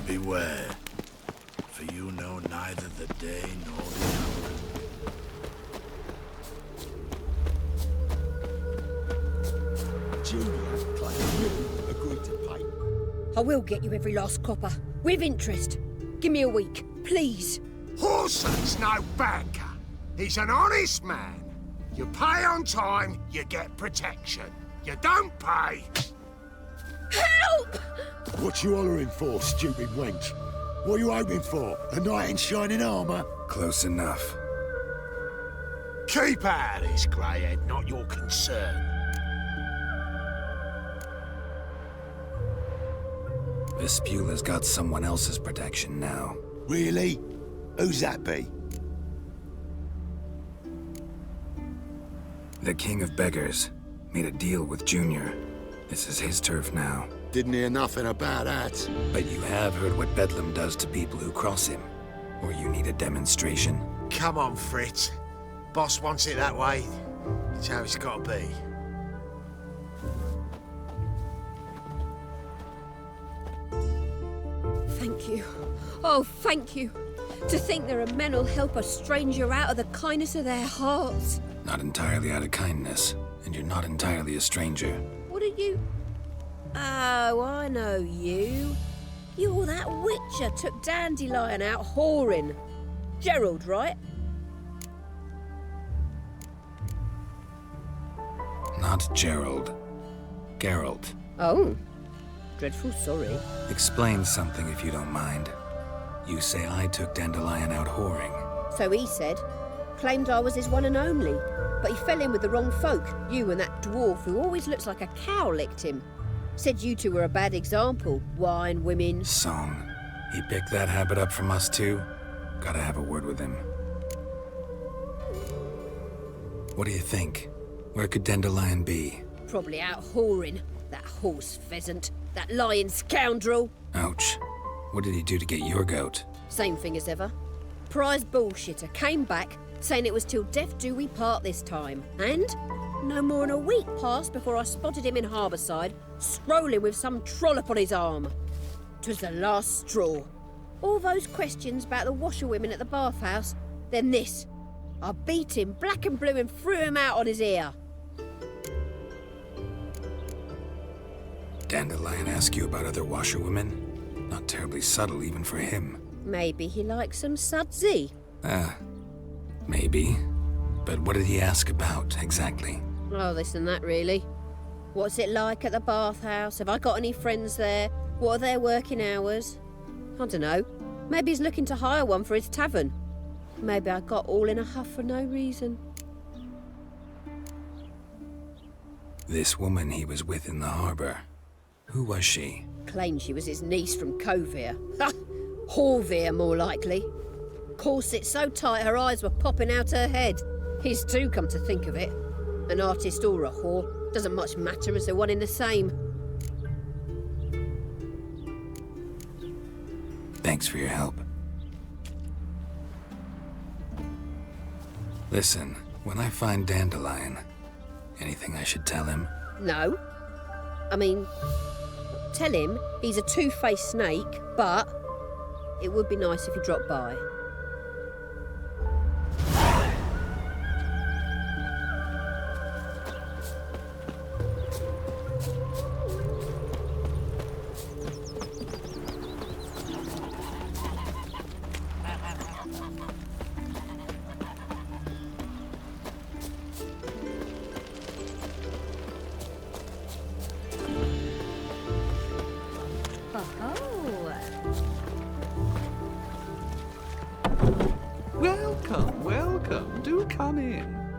Beware, for you know neither the day nor the hour. Junior claims you agreed to pay. I will get you every last copper, with interest. Give me a week, please. Horson's no banker. He's an honest man. You pay on time, you get protection. You don't pay... Help! What you hollering for, stupid wench? What are you hoping for? A knight in shining armour? Close enough. Keep out of this, greyhead, not your concern. Vespula's got someone else's protection now. Really? Who's that be? The King of Beggars made a deal with Junior. This is his turf now. Didn't hear nothing about that. But you have heard what Bedlam does to people who cross him. Or you need a demonstration? Come on, Fritz. Boss wants it that way. It's how it's got to be. Thank you. Oh, thank you. To think there are men who'll help a stranger out of the kindness of their hearts. Not entirely out of kindness, and you're not entirely a stranger. What are you? Oh, I know you. You're that witcher took Dandelion out whoring. Gerald, right? Not Gerald. Geralt. Oh. Dreadful sorry. Explain something if you don't mind. You say I took Dandelion out whoring. So he said. Claimed I was his one and only. But he fell in with the wrong folk. You and that dwarf who always looks like a cow licked him. Said you two were a bad example. Wine, women... Song. He picked that habit up from us too? Gotta have a word with him. What do you think? Where could Dandelion be? Probably out whoring. That horse pheasant. That lying scoundrel. Ouch. What did he do to get your goat? Same thing as ever. Prize bullshitter came back, saying it was till death do we part this time. And no more than a week passed before I spotted him in Harbourside, strolling with some trollop on his arm. 'Twas the last straw. All those questions about the washerwomen at the bathhouse, then this. I beat him black and blue and threw him out on his ear. Dandelion ask you about other washerwomen? Not terribly subtle even for him. Maybe he likes some sudsy. Maybe. But what did he ask about, exactly? Oh, this and that, really. What's it like at the bathhouse? Have I got any friends there? What are their working hours? I don't know. Maybe he's looking to hire one for his tavern. Maybe I got all in a huff for no reason. This woman he was with in the harbour. Who was she? Claimed she was his niece from Kovir. Ha! Horvir, more likely. Corset so tight her eyes were popping out her head. His too, come to think of it. An artist or a whore. Doesn't much matter as they're one in the same. Thanks for your help. Listen, when I find Dandelion, anything I should tell him? No. I mean, tell him he's a two-faced snake, but it would be nice if he dropped by. Welcome, welcome. Do come in.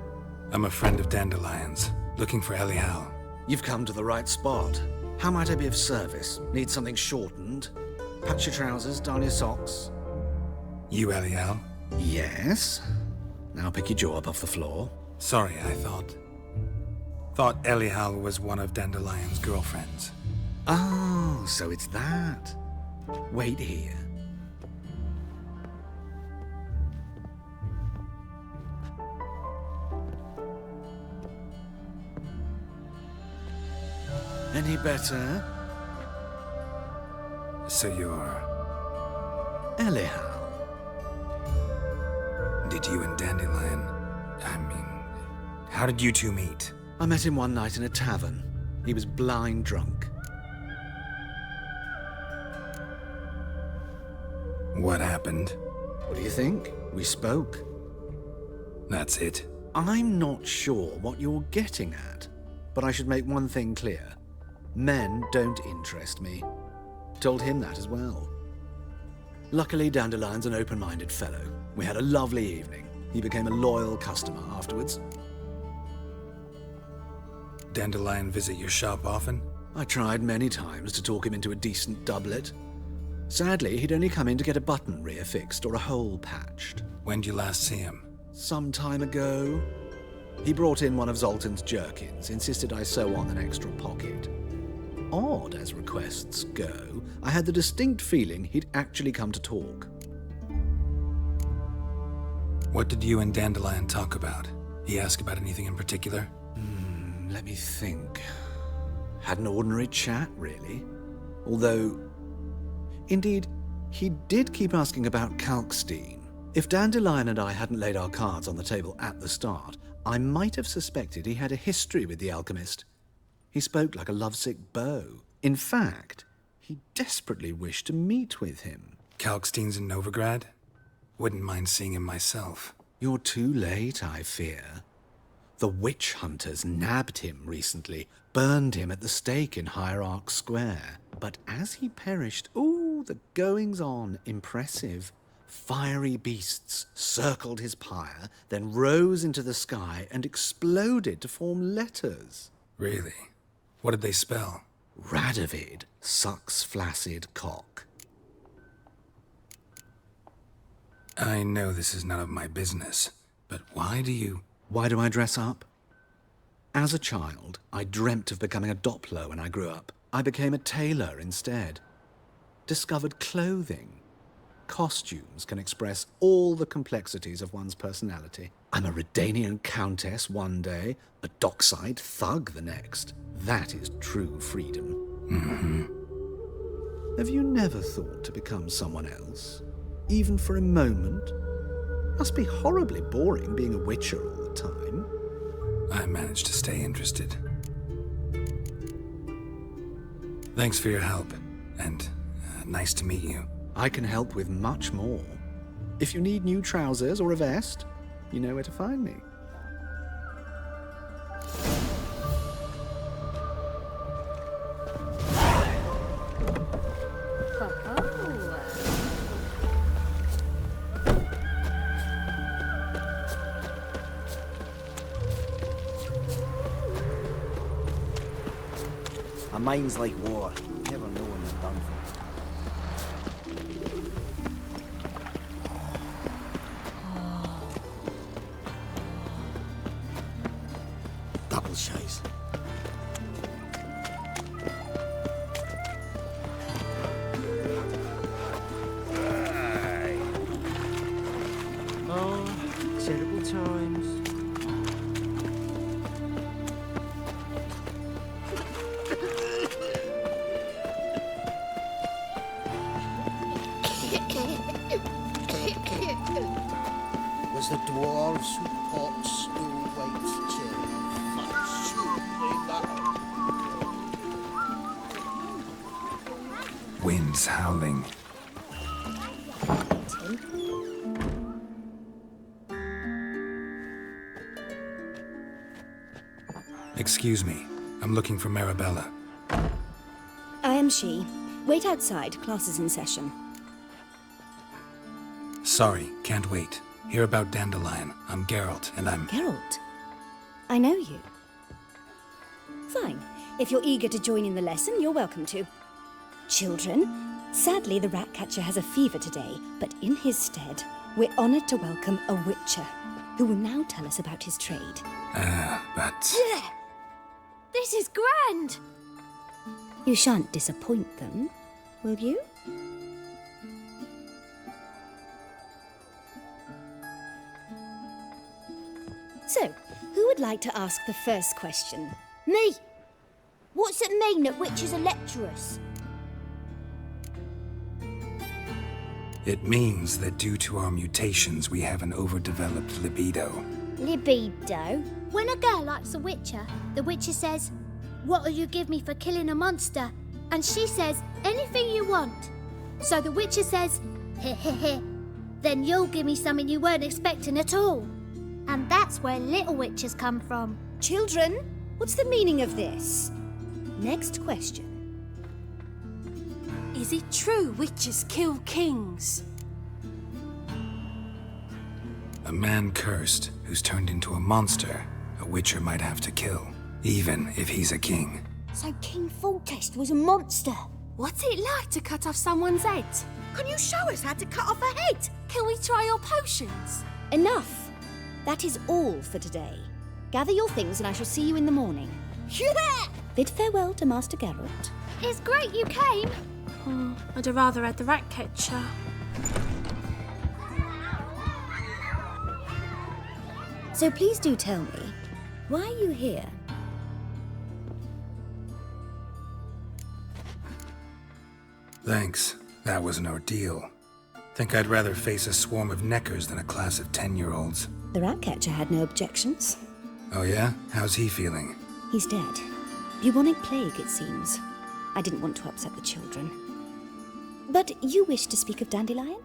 I'm a friend of Dandelion's, looking for Elial. You've come to the right spot. How might I be of service? Need something shortened? Patch your trousers, darn your socks. You Elial? Yes. Now pick your jaw up off the floor. Sorry, I thought Elial was one of Dandelion's girlfriends. Oh, so it's that. Wait here. Any better? So you're... Elial. Did you and Dandelion... how did you two meet? I met him one night in a tavern. He was blind drunk. What happened? What do you think? We spoke. That's it. I'm not sure what you're getting at, but I should make one thing clear. Men don't interest me. Told him that as well. Luckily, Dandelion's an open-minded fellow. We had a lovely evening. He became a loyal customer afterwards. Dandelion visit your shop often? I tried many times to talk him into a decent doublet. Sadly, he'd only come in to get a button rear fixed or a hole patched. When did you last see him? Some time ago. He brought in one of Zoltan's jerkins, insisted I sew on an extra pocket. Odd as requests go, I had the distinct feeling he'd actually come to talk. What did you and Dandelion talk about? He asked about anything in particular? Let me think. Had an ordinary chat, really. Although, indeed, he did keep asking about Kalkstein. If Dandelion and I hadn't laid our cards on the table at the start, I might have suspected he had a history with the alchemist. He spoke like a lovesick beau. In fact, he desperately wished to meet with him. Kalkstein's in Novigrad? Wouldn't mind seeing him myself. You're too late, I fear. The witch hunters nabbed him recently, burned him at the stake in Hierarch Square. But as he perished, the goings-on, impressive. Fiery beasts circled his pyre, then rose into the sky and exploded to form letters. Really? What did they spell? Radovid sucks flaccid cock. I know this is none of my business, but why do I dress up? As a child, I dreamt of becoming a Doppler when I grew up. I became a tailor instead. Discovered clothing. Costumes can express all the complexities of one's personality. I'm a Redanian countess one day, a dockside thug the next. That is true freedom. Mm-hmm. Have you never thought to become someone else? Even for a moment? Must be horribly boring being a witcher all the time. I managed to stay interested. Thanks for your help, and nice to meet you. I can help with much more. If you need new trousers or a vest, you know where to find me. A mind's like war. Never know when you're done for. Double chase. Terrible times. Was the dwarves who fought still wait till Winds howling. Excuse me. I'm looking for Marabella. I am she. Wait outside. Class is in session. Sorry, can't wait. Hear about Dandelion. I'm Geralt, and I'm... Geralt? I know you. Fine. If you're eager to join in the lesson, you're welcome to. Children, sadly the Ratcatcher has a fever today, but in his stead, we're honoured to welcome a Witcher, who will now tell us about his trade. But... This is grand! You shan't disappoint them, will you? So, who would like to ask the first question? Me! What's it mean that witches are lecturers? It means that due to our mutations, we have an overdeveloped libido. Libido? When a girl likes a witcher, the witcher says, "What'll you give me for killing a monster?" And she says, "Anything you want." So the witcher says, "Heh heh heh, then you'll give me something you weren't expecting at all." And that's where little witches come from. Children, what's the meaning of this? Next question. Is it true witches kill kings? A man cursed who's turned into a monster, a witcher might have to kill, even if he's a king. So King Foltest was a monster. What's it like to cut off someone's head? Can you show us how to cut off a head? Can we try your potions? Enough! That is all for today. Gather your things and I shall see you in the morning. Yeah! Bid farewell to Master Geralt. It's great you came. Oh, I'd have rather had the Ratcatcher. So please do tell me, why are you here? Thanks. That was an ordeal. Think I'd rather face a swarm of neckers than a class of 10-year-olds. The Ratcatcher had no objections. Oh yeah? How's he feeling? He's dead. Bubonic plague, it seems. I didn't want to upset the children. But you wish to speak of Dandelion?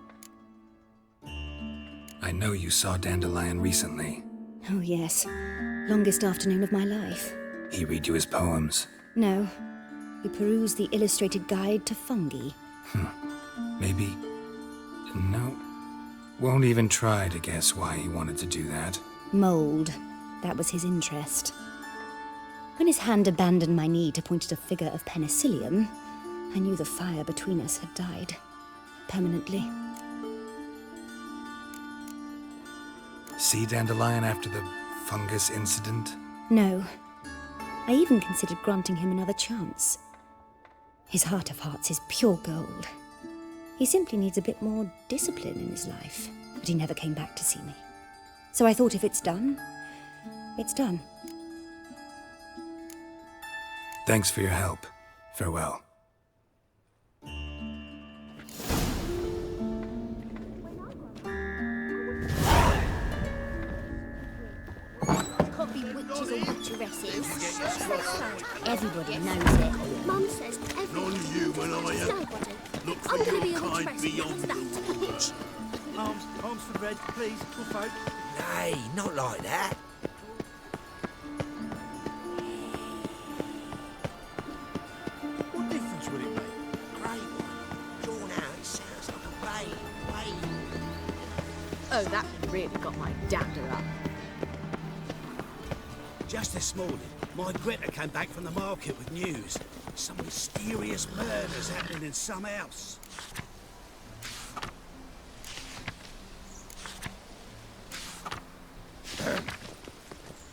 I know you saw Dandelion recently. Oh yes. Longest afternoon of my life. He read you his poems? No. We perused the illustrated guide to fungi. Maybe... No. Won't even try to guess why he wanted to do that. Mold. That was his interest. When his hand abandoned my knee to point at a figure of penicillium, I knew the fire between us had died. Permanently. See Dandelion after the fungus incident? No. I even considered granting him another chance. His heart of hearts is pure gold. He simply needs a bit more discipline in his life, but he never came back to see me. So I thought if it's done, it's done. Thanks for your help. Farewell. Can't be witches or witcheresses. Everybody knows it. Mum says everyone. None you and I have. Nobody. Look I'm for gonna be your a kind witcheress. beyond What's the woods. Arms for bread, please, good folk. Nay, not like that. What difference would it make? Great one. Drawn out, it sounds like a wave. Oh, that really got my dander up. Just this morning, my Greta came back from the market with news. Some mysterious murders happening in some house.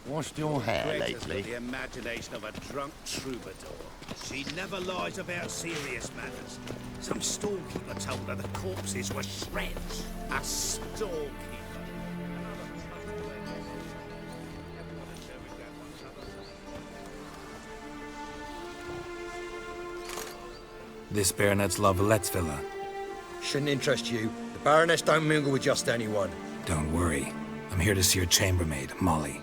Washed your hair Greta's lately? got the imagination of a drunk troubadour. She never lies about serious matters. Some storekeeper told her the corpses were shreds. A storekeeper. This Baronet's La Valette's villa. Shouldn't interest you. The Baroness don't mingle with just anyone. Don't worry. I'm here to see your chambermaid, Molly.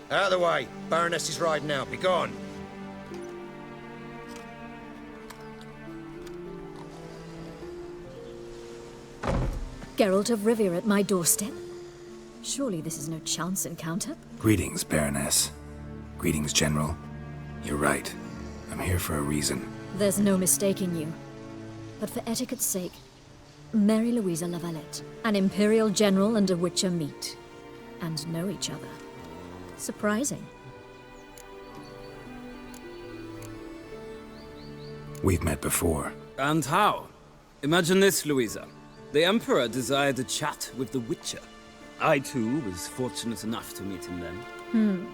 Out of the way. Baroness is riding out. Be gone. Geralt of Rivia at my doorstep? Surely this is no chance encounter? Greetings, Baroness. Greetings, General. You're right. I'm here for a reason. There's no mistaking you. But for etiquette's sake, Mary Louisa La Valette, an Imperial General and a Witcher meet. And know each other. Surprising. We've met before. And how? Imagine this, Louisa. The Emperor desired a chat with the Witcher. I, too, was fortunate enough to meet him then.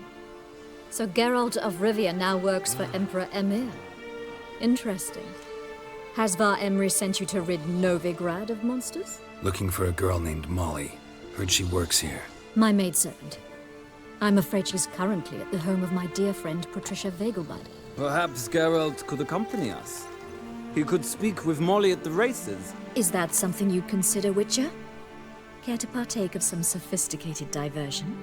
So Geralt of Rivia now works for Emperor Emir. Interesting. Has Var Emry sent you to rid Novigrad of monsters? Looking for a girl named Molly. Heard she works here. My maidservant. I'm afraid she's currently at the home of my dear friend Patricia Vegelbud. Perhaps Geralt could accompany us. He could speak with Molly at the races. Is that something you'd consider, Witcher? Care to partake of some sophisticated diversion?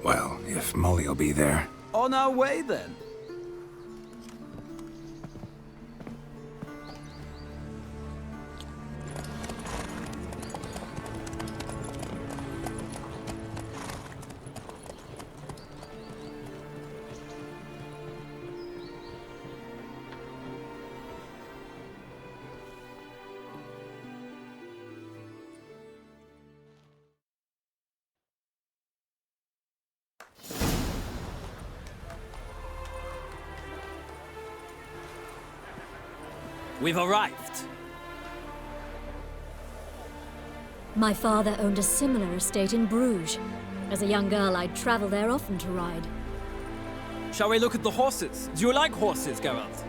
Well, if Molly'll be there. On our way, then. We've arrived. My father owned a similar estate in Bruges. As a young girl, I'd travel there often to ride. Shall we look at the horses? Do you like horses, Geralt?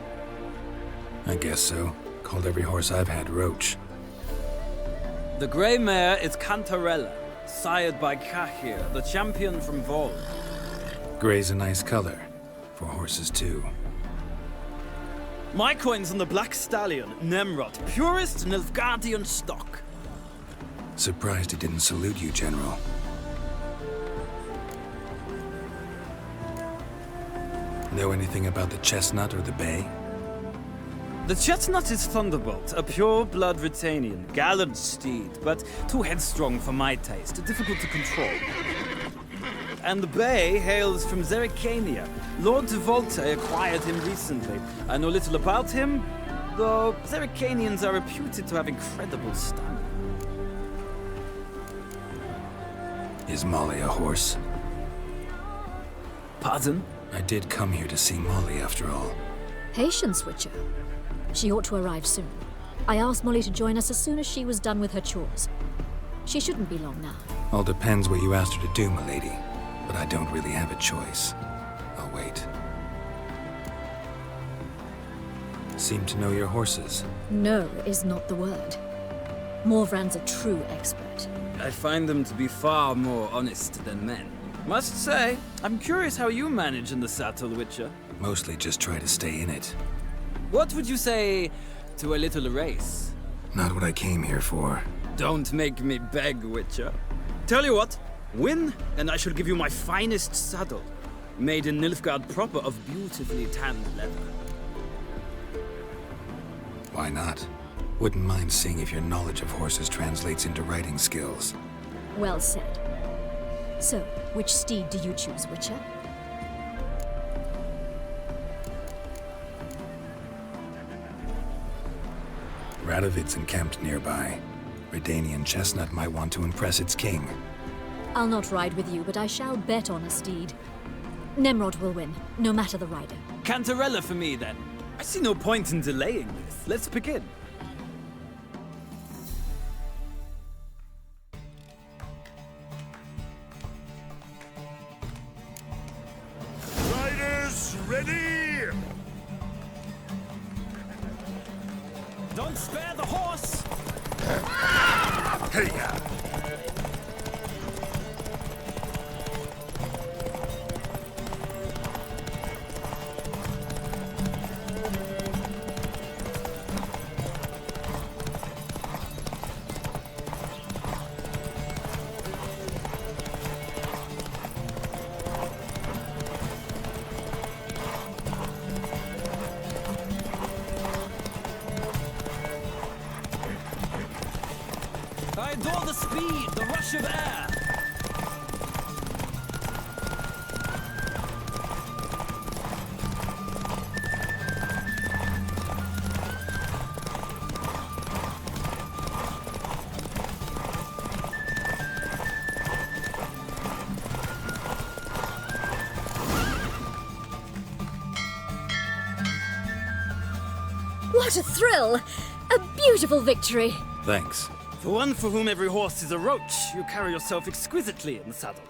I guess so. Called every horse I've had Roach. The grey mare is Cantarella, sired by Cahir, the champion from Vol. Grey's a nice color. For horses, too. My coin's on the Black Stallion, Nemrod, purest Nilfgaardian stock. Surprised he didn't salute you, General. Know anything about the chestnut or the bay? The chestnut is Thunderbolt, a pure-blood Britannian, gallant steed, but too headstrong for my taste, difficult to control. And the bay hails from Zerrikania. Lord de Volte acquired him recently. I know little about him, though Zerrikanians are reputed to have incredible stamina. Is Molly a horse? Pardon? I did come here to see Molly, after all. Patience, Witcher. She ought to arrive soon. I asked Molly to join us as soon as she was done with her chores. She shouldn't be long now. All depends what you asked her to do, milady. But I don't really have a choice. I'll wait. Seem to know your horses. No is not the word. Morvran's a true expert. I find them to be far more honest than men. Must say, I'm curious how you manage in the saddle, Witcher. Mostly just try to stay in it. What would you say to a little race? Not what I came here for. Don't make me beg, Witcher. Tell you what, win, and I shall give you my finest saddle. Made in Nilfgaard proper of beautifully tanned leather. Why not? Wouldn't mind seeing if your knowledge of horses translates into riding skills. Well said. So, which steed do you choose, Witcher? Radovid's encamped nearby. Redanian chestnut might want to impress its king. I'll not ride with you, but I shall bet on a steed. Nemrod will win, no matter the rider. Cantarella for me, then. I see no point in delaying this. Let's begin. Riders, ready! Don't spare the horse! Hey-ya! I adore the speed, the rush of air. What a thrill! A beautiful victory! Thanks. For one for whom every horse is a roach, you carry yourself exquisitely in the saddle.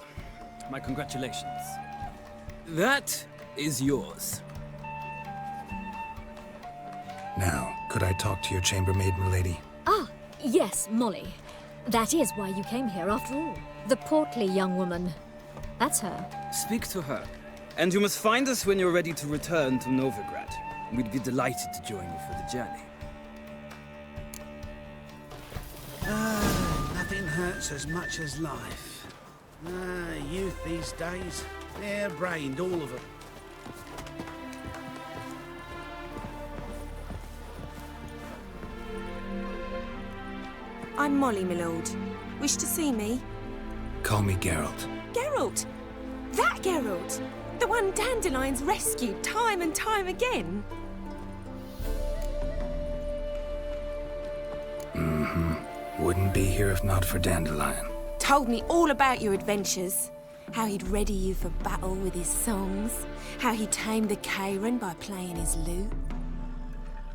My congratulations. That is yours. Now, could I talk to your chambermaid, milady? Ah, yes, Molly. That is why you came here after all. The portly young woman. That's her. Speak to her. And you must find us when you're ready to return to Novigrad. We'd be delighted to join you for the journey. Nothing hurts as much as life. Youth these days, hair-brained, all of them. I'm Molly, my lord. Wish to see me? Call me Geralt. Geralt! That Geralt! The one Dandelion's rescued time and time again. Wouldn't be here if not for Dandelion. Told me all about your adventures. How he'd ready you for battle with his songs. How he tamed the Karen by playing his lute.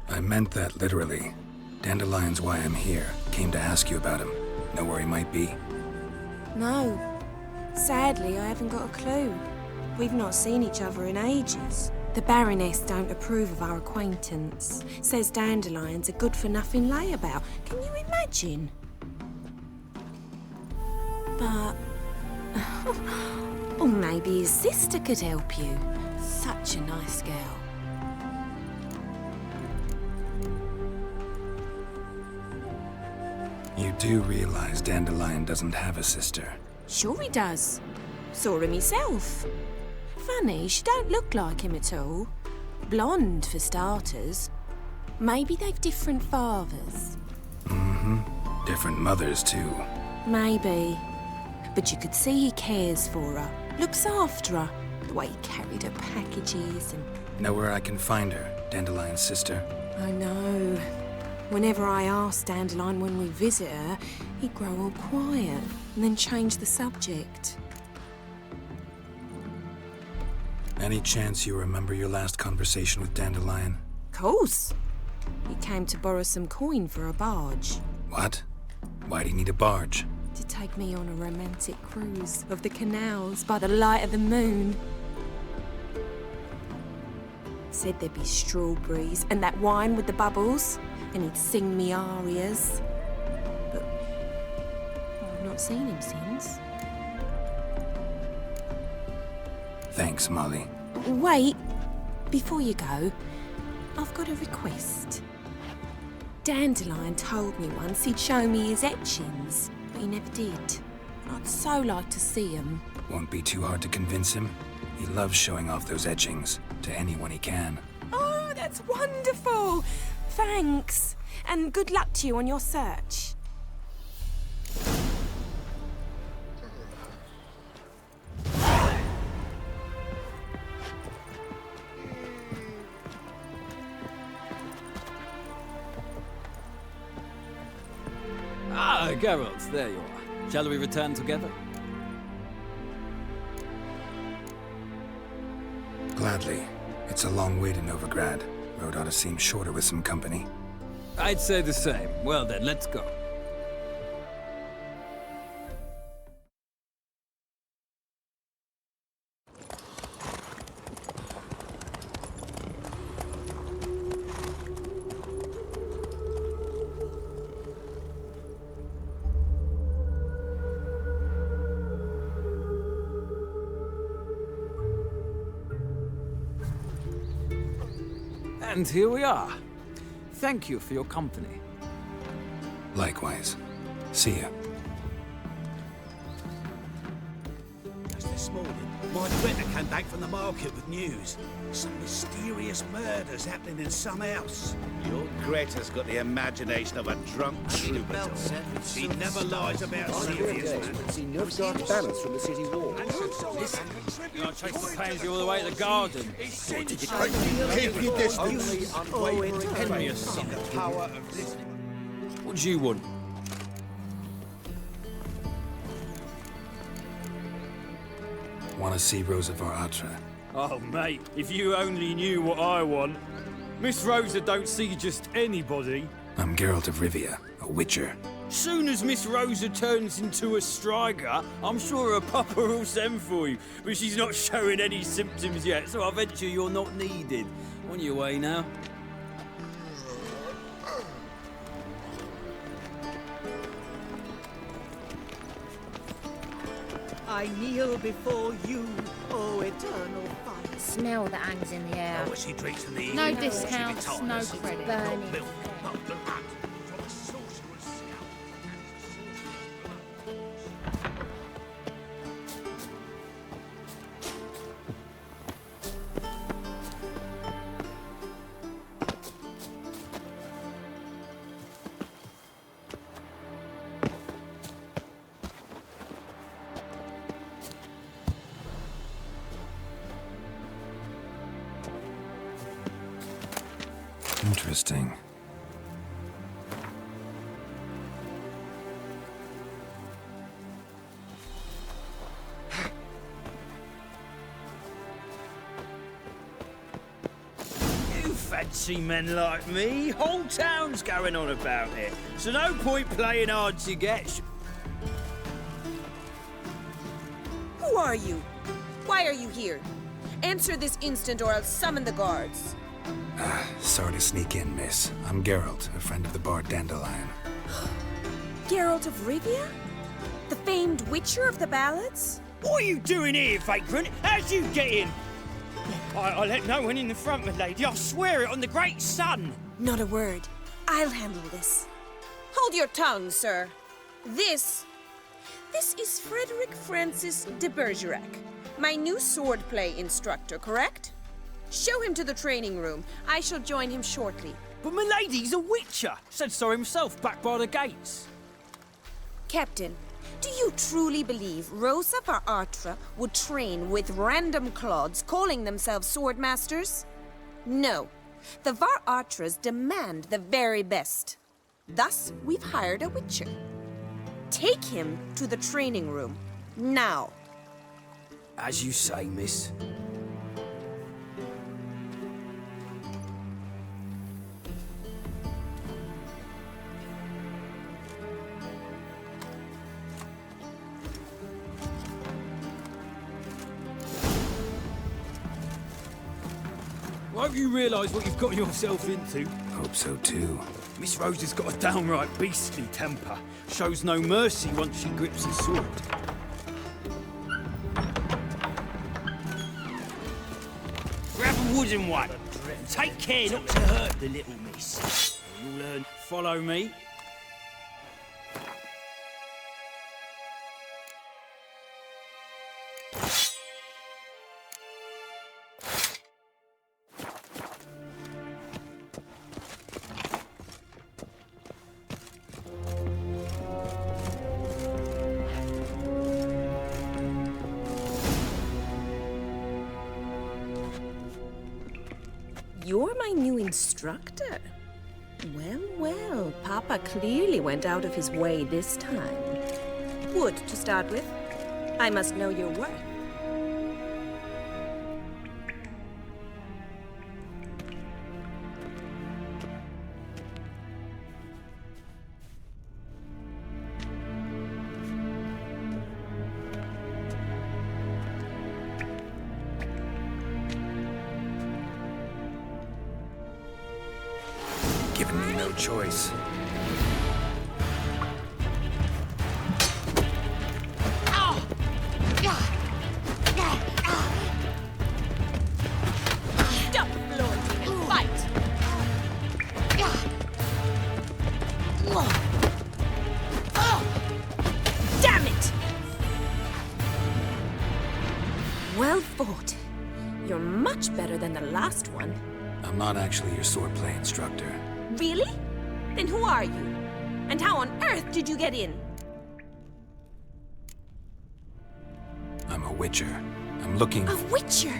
I meant that literally. Dandelion's why I'm here. Came to ask you about him. Know where he might be? No. Sadly, I haven't got a clue. We've not seen each other in ages. The Baroness don't approve of our acquaintance. Says Dandelion's a good-for-nothing layabout. Can you imagine? But... or maybe his sister could help you. Such a nice girl. You do realize Dandelion doesn't have a sister. Sure he does. Saw him himself. Funny, she don't look like him at all. Blonde, for starters. Maybe they've different fathers. Different mothers, too. Maybe. But you could see he cares for her. Looks after her. The way he carried her packages and... Know where I can find her, Dandelion's sister? I know. Whenever I asked Dandelion when we visit her, he'd grow all quiet and then change the subject. Any chance you remember your last conversation with Dandelion? Course. He came to borrow some coin for a barge. What? Why do you need a barge? To take me on a romantic cruise of the canals by the light of the moon. Said there'd be strawberries and that wine with the bubbles, and he'd sing me arias. But I've not seen him since. Thanks, Molly. Wait, before you go, I've got a request. Dandelion told me once he'd show me his etchings, but he never did. I'd so like to see them. Won't be too hard to convince him. He loves showing off those etchings to anyone he can. Oh, that's wonderful! Thanks, and good luck to you on your search. Ah, Geralt, there you are. Shall we return together? Gladly. It's a long way to Novigrad. Road ought to seem shorter with some company. I'd say the same. Well then, let's go. And here we are. Thank you for your company. Likewise. See ya. Just this morning, My better came back from the market with news. Some mysterious murders happening in some house. Your Greta's got the imagination of a drunk troubadour. She never lies about serious matters. See Novigrad banners from the city wall. Listen, I chased the pansy all the way to the garden. What did you keep your distance? Pen me a song. What do you want? Want to see Rosa Atra? Oh, mate, if you only knew what I want. Miss Rosa don't see just anybody. I'm Geralt of Rivia, a witcher. Soon as Miss Rosa turns into a striker, I'm sure her papa will send for you. But she's not showing any symptoms yet, so I venture you're not needed. On your way now. I kneel before you, O eternal fire. Smell that hangs in the air. Oh, she drinks in the No evening. discounts, no credit. Burning. Interesting. You fancy men like me? Whole town's going on about it. So no point playing hard to get. Who are you? Why are you here? Answer this instant or I'll summon the guards. Sorry to sneak in, miss. I'm Geralt, a friend of the bard Dandelion. Geralt of Rivia? The famed witcher of the ballads? What are you doing here, vagrant? How'd you get in? I let no one in the front, my lady. I swear it on the great sun. Not a word. I'll handle this. Hold your tongue, sir. This is Frederick Francis de Bergerac, my new swordplay instructor, correct? Show him to the training room. I shall join him shortly. But my lady's a witcher. Said so himself back by the gates. Captain, do you truly believe Rosa Atra would train with random clods calling themselves swordmasters? No. The Atras demand the very best. Thus, we've hired a witcher. Take him to the training room. Now. As you say, miss. Won't you realise what you've got yourself into? Hope so too. Miss Rosa's got a downright beastly temper. Shows no mercy once she grips a sword. Grab a wooden one. And take care not to hurt the little miss. You'll learn. Follow me. You're my new instructor? Well, well, Papa clearly went out of his way this time. Wood, to start with. I must know your worth. Given me no choice. Stop floating and fight! Damn it! Well, I'm not actually your swordplay instructor. Really? Then who are you? And how on earth did you get in? I'm a witcher. I'm looking... A witcher?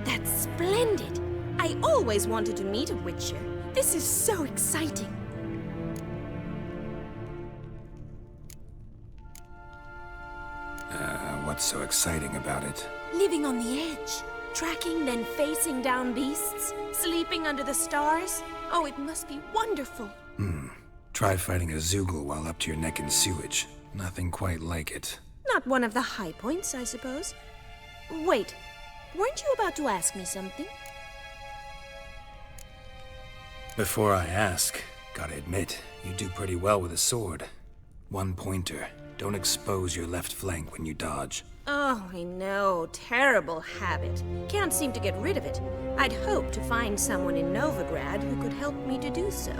That's splendid. I always wanted to meet a witcher. This is so exciting. What's so exciting about it? Living on the edge. Tracking, then facing down beasts. Sleeping under the stars. Oh, it must be wonderful. Try fighting a Zoogle while up to your neck in sewage. Nothing quite like it. Not one of the high points, I suppose. Wait, weren't you about to ask me something? Before I ask, gotta admit, you do pretty well with a sword. One pointer. Don't expose your left flank when you dodge. Oh, I know. Terrible habit. Can't seem to get rid of it. I'd hoped to find someone in Novigrad who could help me to do so.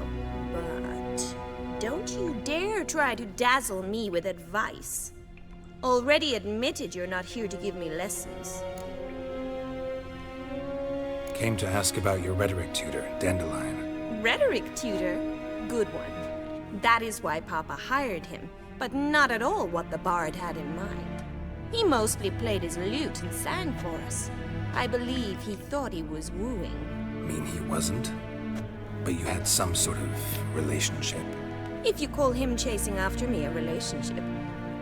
But don't you dare try to dazzle me with advice. Already admitted you're not here to give me lessons. Came to ask about your rhetoric tutor, Dandelion. Rhetoric tutor? Good one. That is why Papa hired him, but not at all what the bard had in mind. He mostly played his lute and sang for us. I believe he thought he was wooing. Mean he wasn't? But you had some sort of relationship. If you call him chasing after me a relationship.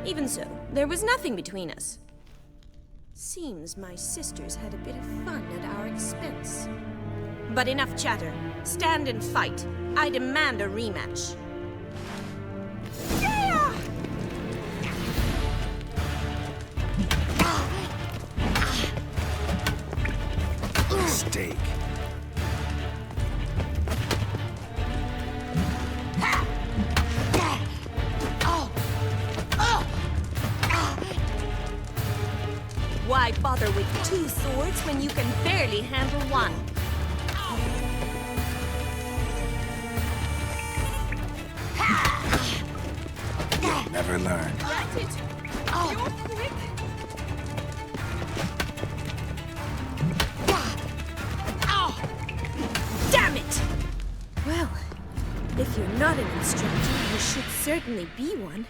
Even so, there was nothing between us. Seems my sisters had a bit of fun at our expense. But enough chatter. Stand and fight. I demand a rematch. Mistake. Why bother with two swords when you can barely handle one? You'll never learn. That's it. You're quick. Damn it! Well, if you're not an instructor, you should certainly be one.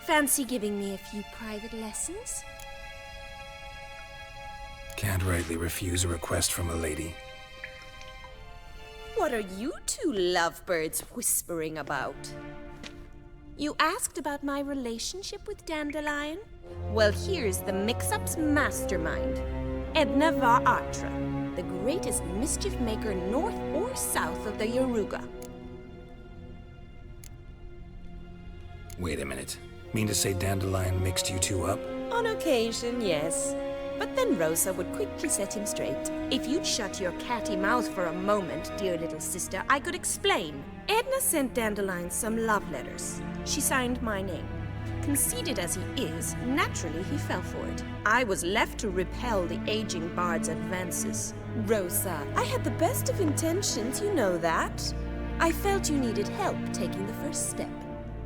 Fancy giving me a few private lessons? Can't rightly refuse a request from a lady. What are you two lovebirds whispering about? You asked about my relationship with Dandelion? Well, here's the mix-up's mastermind. Edna Va Atra, the greatest mischief maker north or south of the Yaruga. Wait a minute. Mean to say Dandelion mixed you two up? On occasion, yes. But then Rosa would quickly set him straight. If you'd shut your catty mouth for a moment, dear little sister, I could explain. Edna sent Dandelion some love letters. She signed my name. Conceited as he is, naturally he fell for it. I was left to repel the aging bard's advances. Rosa, I had the best of intentions, you know that. I felt you needed help taking the first step.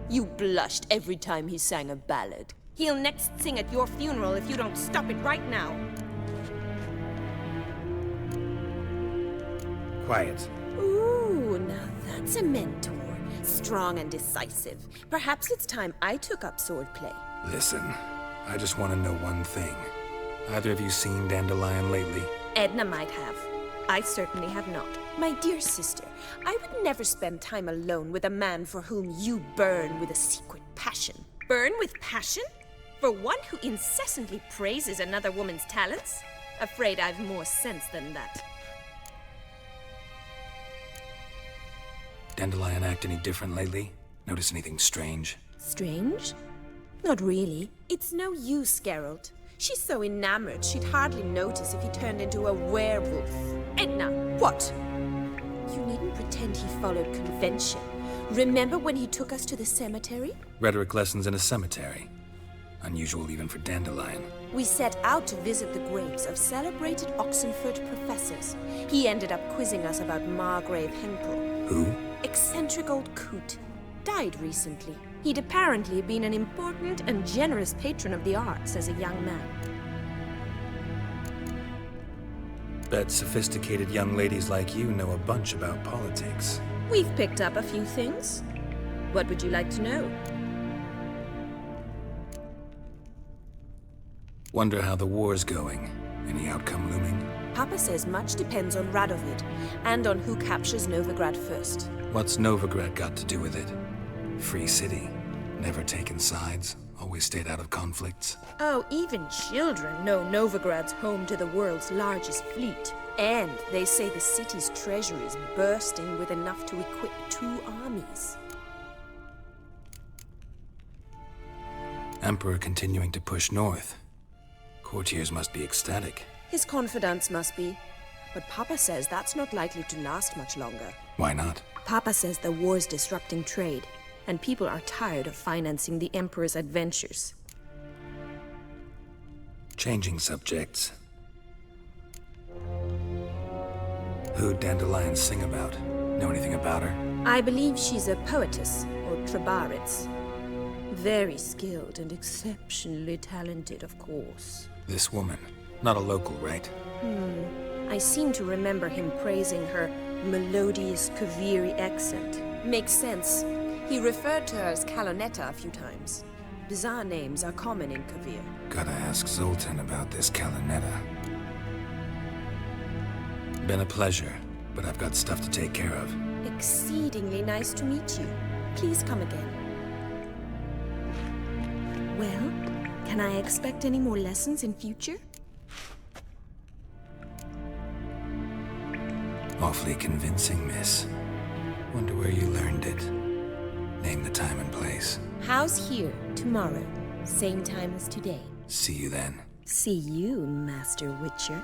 You blushed every time he sang a ballad. He'll next sing at your funeral if you don't stop it right now. Quiet. Ooh, now that's a mentor. Strong and decisive. Perhaps it's time I took up swordplay. Listen, I just want to know one thing. Either of you seen Dandelion lately? Edna might have. I certainly have not. My dear sister, I would never spend time alone with a man for whom you burn with a secret passion. Burn with passion? For one who incessantly praises another woman's talents? Afraid I've more sense than that. Dandelion act any different lately? Notice anything strange? Strange? Not really. It's no use, Geralt. She's so enamored she'd hardly notice if he turned into a werewolf. Edna! What? You needn't pretend he followed convention. Remember when he took us to the cemetery? Rhetoric lessons in a cemetery. Unusual even for Dandelion. We set out to visit the graves of celebrated Oxenford professors. He ended up quizzing us about Margrave Henkel. Who? Eccentric old coot. Died recently. He'd apparently been an important and generous patron of the arts as a young man. Bet sophisticated young ladies like you know a bunch about politics. We've picked up a few things. What would you like to know? Wonder how the war's going. Any outcome looming? Papa says much depends on Radovid, and on who captures Novigrad first. What's Novigrad got to do with it? Free city. Never taken sides. Always stayed out of conflicts. Oh, even children know Novigrad's home to the world's largest fleet. And they say the city's treasury is bursting with enough to equip 2 armies. Emperor continuing to push north. Courtiers must be ecstatic. His confidants must be. But Papa says that's not likely to last much longer. Why not? Papa says the war's disrupting trade, and people are tired of financing the Emperor's adventures. Changing subjects. Who'd Dandelion sing about? Know anything about her? I believe she's a poetess, or Trebaritz. Very skilled and exceptionally talented, of course. This woman. Not a local, right? I seem to remember him praising her melodious Kaviri accent. Makes sense. He referred to her as Kalonetta a few times. Bizarre names are common in Kavir. Gotta ask Zoltan about this Kalonetta. Been a pleasure, but I've got stuff to take care of. Exceedingly nice to meet you. Please come again. Well, can I expect any more lessons in future? Awfully convincing, miss. Wonder where you learned it. Name the time and place. House here, tomorrow. Same time as today. See you then. See you, Master Witcher.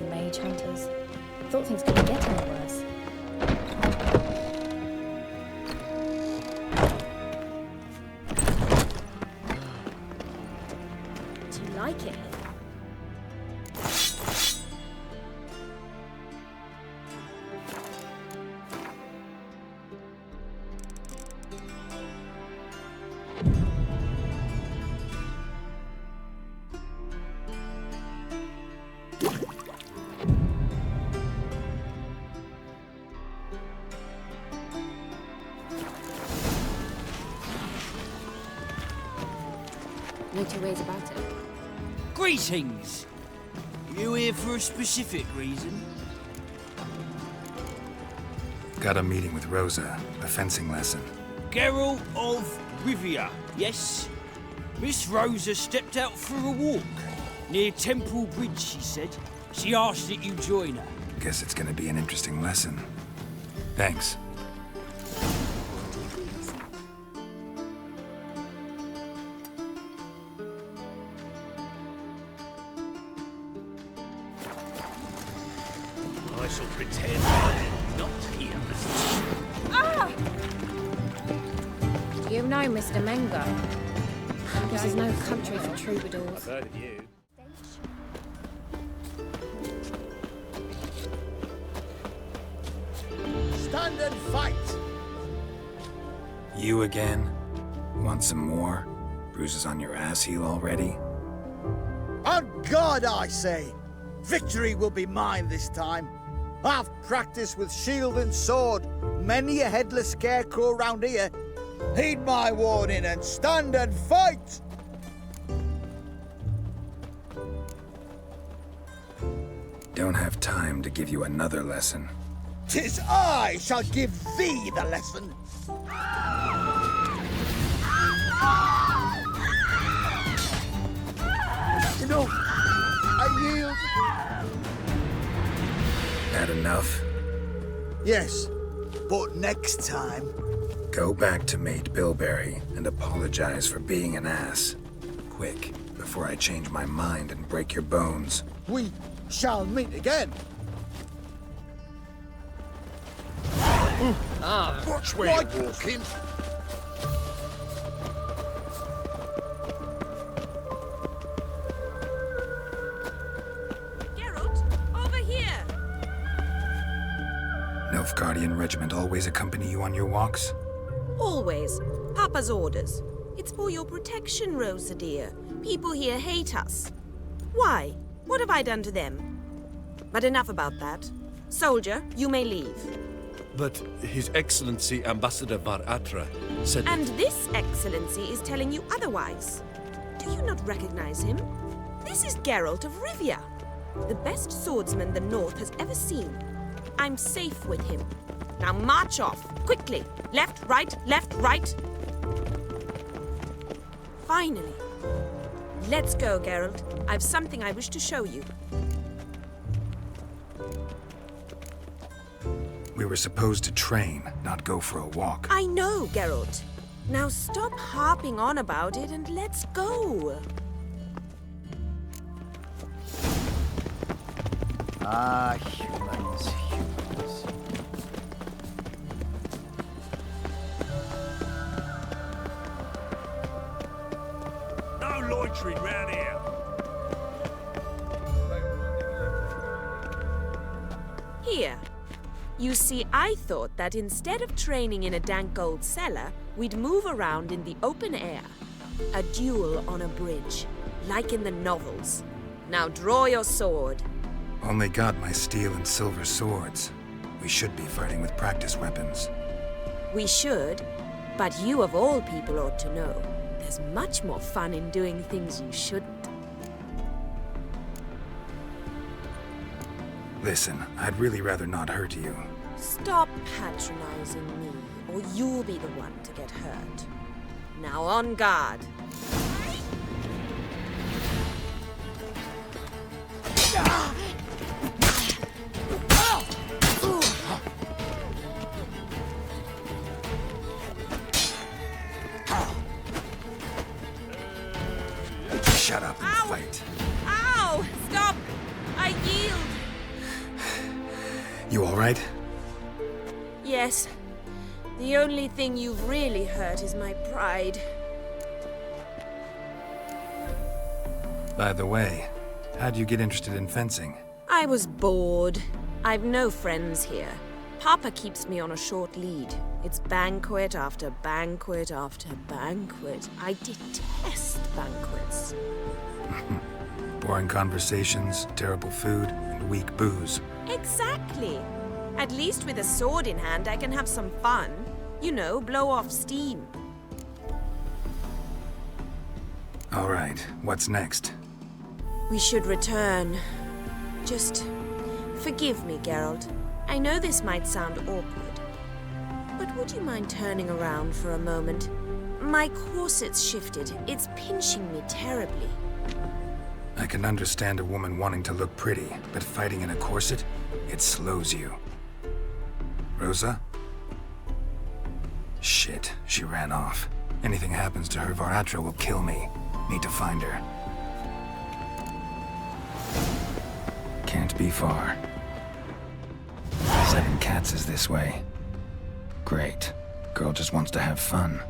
Mage hunters. Thought things couldn't get any worse. Do you like it? No two ways about it. Greetings! You here for a specific reason? Got a meeting with Rosa, a fencing lesson. Geralt of Rivia, yes? Miss Rosa stepped out for a walk. Near Temple Bridge, she said. She asked that you join her. Guess it's gonna be an interesting lesson. Thanks. I shall pretend I am not here. Ah! You know Mr. Mengo. This is no country for troubadours. I've heard of you. Stand and fight! You again? Want some more? Bruises on your ass heel already? On God, I say! Victory will be mine this time. I've practiced with shield and sword. Many a headless scarecrow round here. Heed my warning and stand and fight! Don't have time to give you another lesson. 'Tis I shall give thee the lesson. You know, I yield. Had enough? Yes, but next time... Go back to Mate Bilberry and apologize for being an ass. Quick, before I change my mind and break your bones. We shall meet again. Watch where you're walking. Nilfgaardian regiment always accompany you on your walks? Always. Papa's orders. It's for your protection, Rosa dear. People here hate us. Why? What have I done to them? But enough about that. Soldier, you may leave. But His Excellency Ambassador Var Atra said... And this Excellency is telling you otherwise. Do you not recognize him? This is Geralt of Rivia, the best swordsman the North has ever seen. I'm safe with him. Now march off, quickly. Left, right, left, right. Finally. Let's go, Geralt. I've something I wish to show you. We were supposed to train, not go for a walk. I know, Geralt. Now stop harping on about it and let's go. Ah, humans. No loitering round here. Here. You see, I thought that instead of training in a dank old cellar, we'd move around in the open air. A duel on a bridge, like in the novels. Now draw your sword. Only got my steel and silver swords. We should be fighting with practice weapons. We should, but you of all people ought to know. There's much more fun in doing things you shouldn't. Listen, I'd really rather not hurt you. Stop patronizing me, or you'll be the one to get hurt. Now on guard. Shut up and fight. Ow! Stop! I yield! You all right? Yes. The only thing you've really hurt is my pride. By the way, how'd you get interested in fencing? I was bored. I've no friends here. Papa keeps me on a short lead. It's banquet after banquet after banquet. I detest banquets. Boring conversations, terrible food, and weak booze. Exactly. At least with a sword in hand, I can have some fun. You know, blow off steam. All right, what's next? We should return. Just forgive me, Geralt. I know this might sound awkward, but would you mind turning around for a moment? My corset's shifted. It's pinching me terribly. I can understand a woman wanting to look pretty, but fighting in a corset, it slows you. Rosa? Shit, she ran off. Anything happens to her, Var Atra will kill me. Need to find her. Can't be far. 7 Cats is this way. Great. Girl just wants to have fun.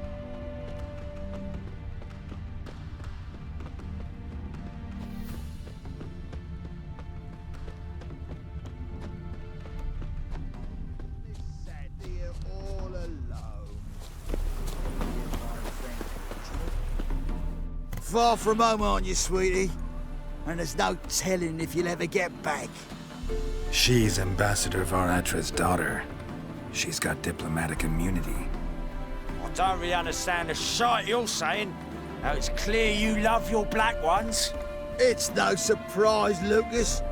Far from home, aren't you, sweetie? And there's no telling if you'll ever get back. She's Ambassador Var Atra's daughter. She's got diplomatic immunity. I don't really understand the shite you're saying. Now it's clear you love your black ones. It's no surprise, Lucas.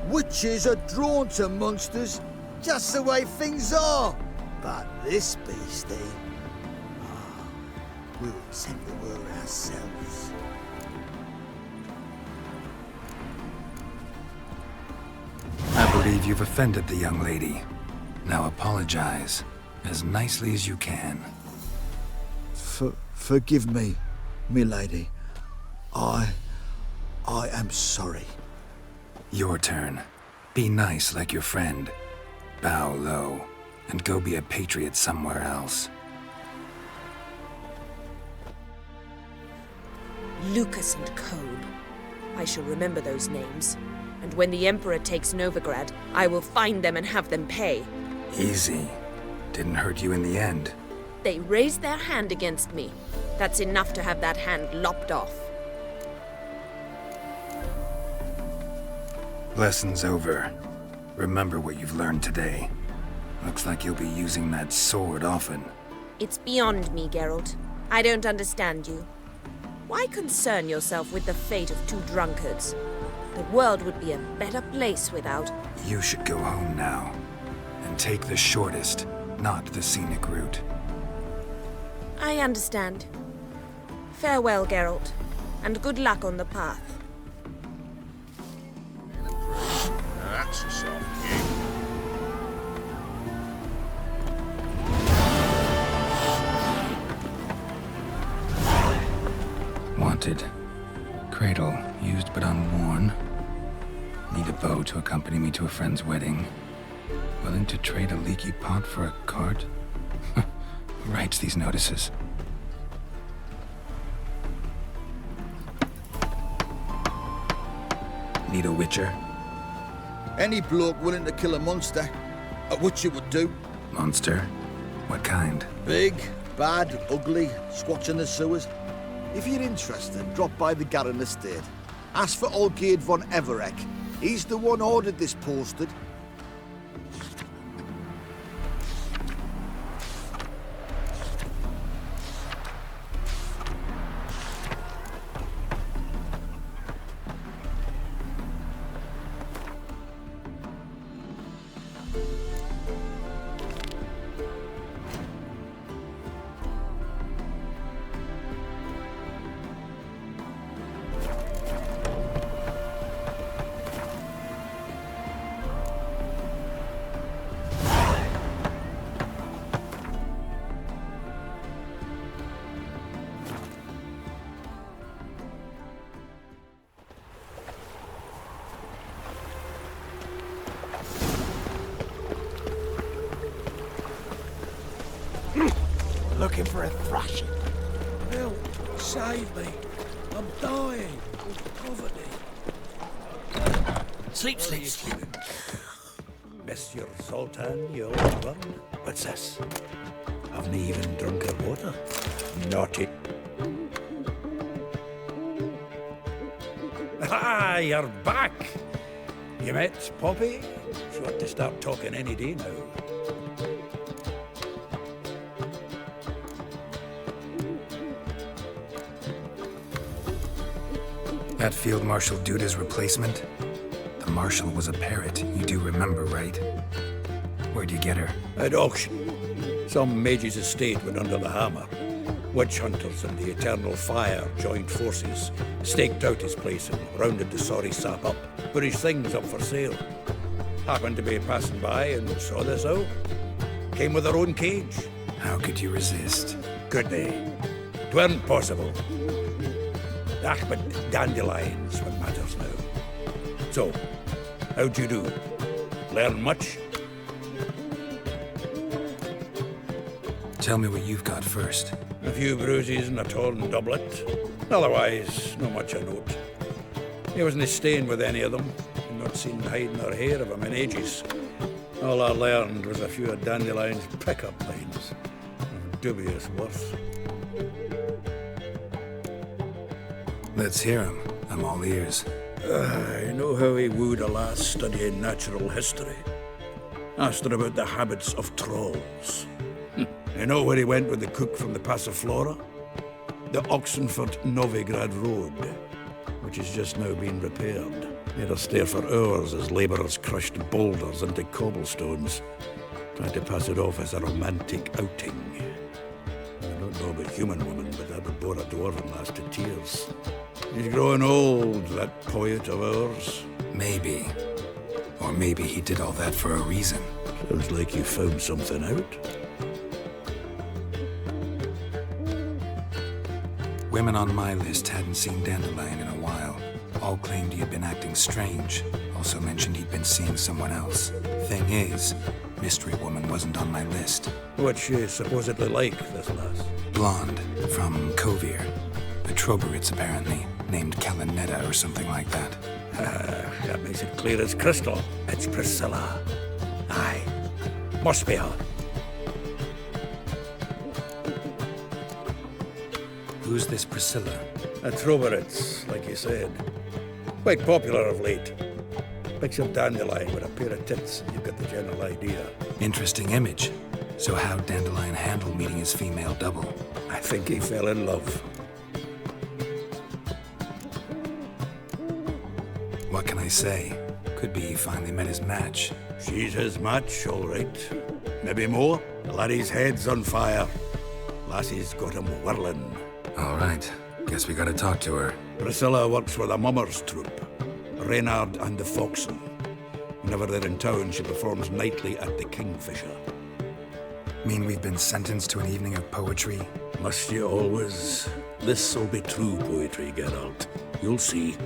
Witches are drawn to monsters, just the way things are. But this beastie... we'll send the word ourselves. believe you've offended the young lady. Now apologize as nicely as you can. Forgive me, milady. I am sorry. Your turn. Be nice like your friend. Bow low, and go be a patriot somewhere else. Lucas and Kobe. I shall remember those names. And when the Emperor takes Novigrad, I will find them and have them pay. Easy. Didn't hurt you in the end. They raised their hand against me. That's enough to have that hand lopped off. Lesson's over. Remember what you've learned today. Looks like you'll be using that sword often. It's beyond me, Geralt. I don't understand you. Why concern yourself with the fate of two drunkards? The world would be a better place without... You should go home now. And take the shortest, not the scenic route. I understand. Farewell, Geralt. And good luck on the path. That's a soft gig. Wanted. Cradle, used but unworn. Need a bow to accompany me to a friend's wedding. Willing to trade a leaky pot for a cart? Who writes these notices? Need a witcher? Any bloke willing to kill a monster, a witcher would do. Monster? What kind? Big, bad, ugly, squatching the sewers. If you're interested, drop by the Garren estate. Ask for Olgierd von Everek. He's the one ordered this posted. Looking for a thrashing. Help, save me. I'm dying of poverty. Sleep. Monsieur Zoltan, you old one. What's this? Haven't even drunk her water. Naughty. Ah, you're back. You met Poppy? She ought to start talking any day now. That Field Marshal Duda's replacement? The Marshal was a parrot, you do remember, right? Where'd you get her? At auction. Some mage's estate went under the hammer. Witch hunters and the Eternal Fire joined forces, staked out his place and rounded the sorry sap up, put his things up for sale. Happened to be passing by and saw this out. Came with her own cage. How could you resist? Could they? 'Tweren't possible. Ah, but dandelions what matters now. So, how'd you do? Learn much? Tell me what you've got first. A few bruises and a torn doublet. Otherwise, not much of note. He wasn't staying with any of them. I'd not seen hiding or hair of him in ages. All I learned was a few of Dandelion's pickup lines. Of dubious worth. Let's hear him. I'm all ears. I know how he wooed a lass studying natural history. Asked her about the habits of trolls. You know where he went with the cook from the Passiflora? The Oxenford Novigrad Road, which has just now been repaired. Made us stare for hours as labourers crushed boulders into cobblestones, trying to pass it off as a romantic outing. I don't know about human women, but that would bore a dwarven lass to tears. He's growing old, that poet of ours. Maybe. Or maybe he did all that for a reason. Sounds like you found something out. Women on my list hadn't seen Dandelion in a while. All claimed he had been acting strange. Also mentioned he'd been seeing someone else. Thing is, Mystery Woman wasn't on my list. What's she supposedly like, this lass? Blonde, from Kovir. A Troberitz, apparently, named Kalinetta or something like that. That makes it clear as crystal. It's Priscilla. Aye. Must be her. Who's this Priscilla? A Troberitz, like you said. Quite popular of late. Picture Dandelion with a pair of tits, and you've got the general idea. Interesting image. So how'd Dandelion handle meeting his female double? I think he fell in love. What can I say? Could be he finally met his match. She's his match, all right. Maybe more. The laddie's head's on fire. Lassie's got him whirling. All right. Guess we gotta talk to her. Priscilla works for the Mummers troupe. Reynard and the Foxen. Whenever they're in town, she performs nightly at the Kingfisher. Mean we've been sentenced to an evening of poetry? Must you always? This'll be true poetry, Geralt. You'll see.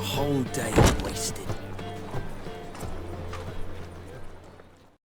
Whole day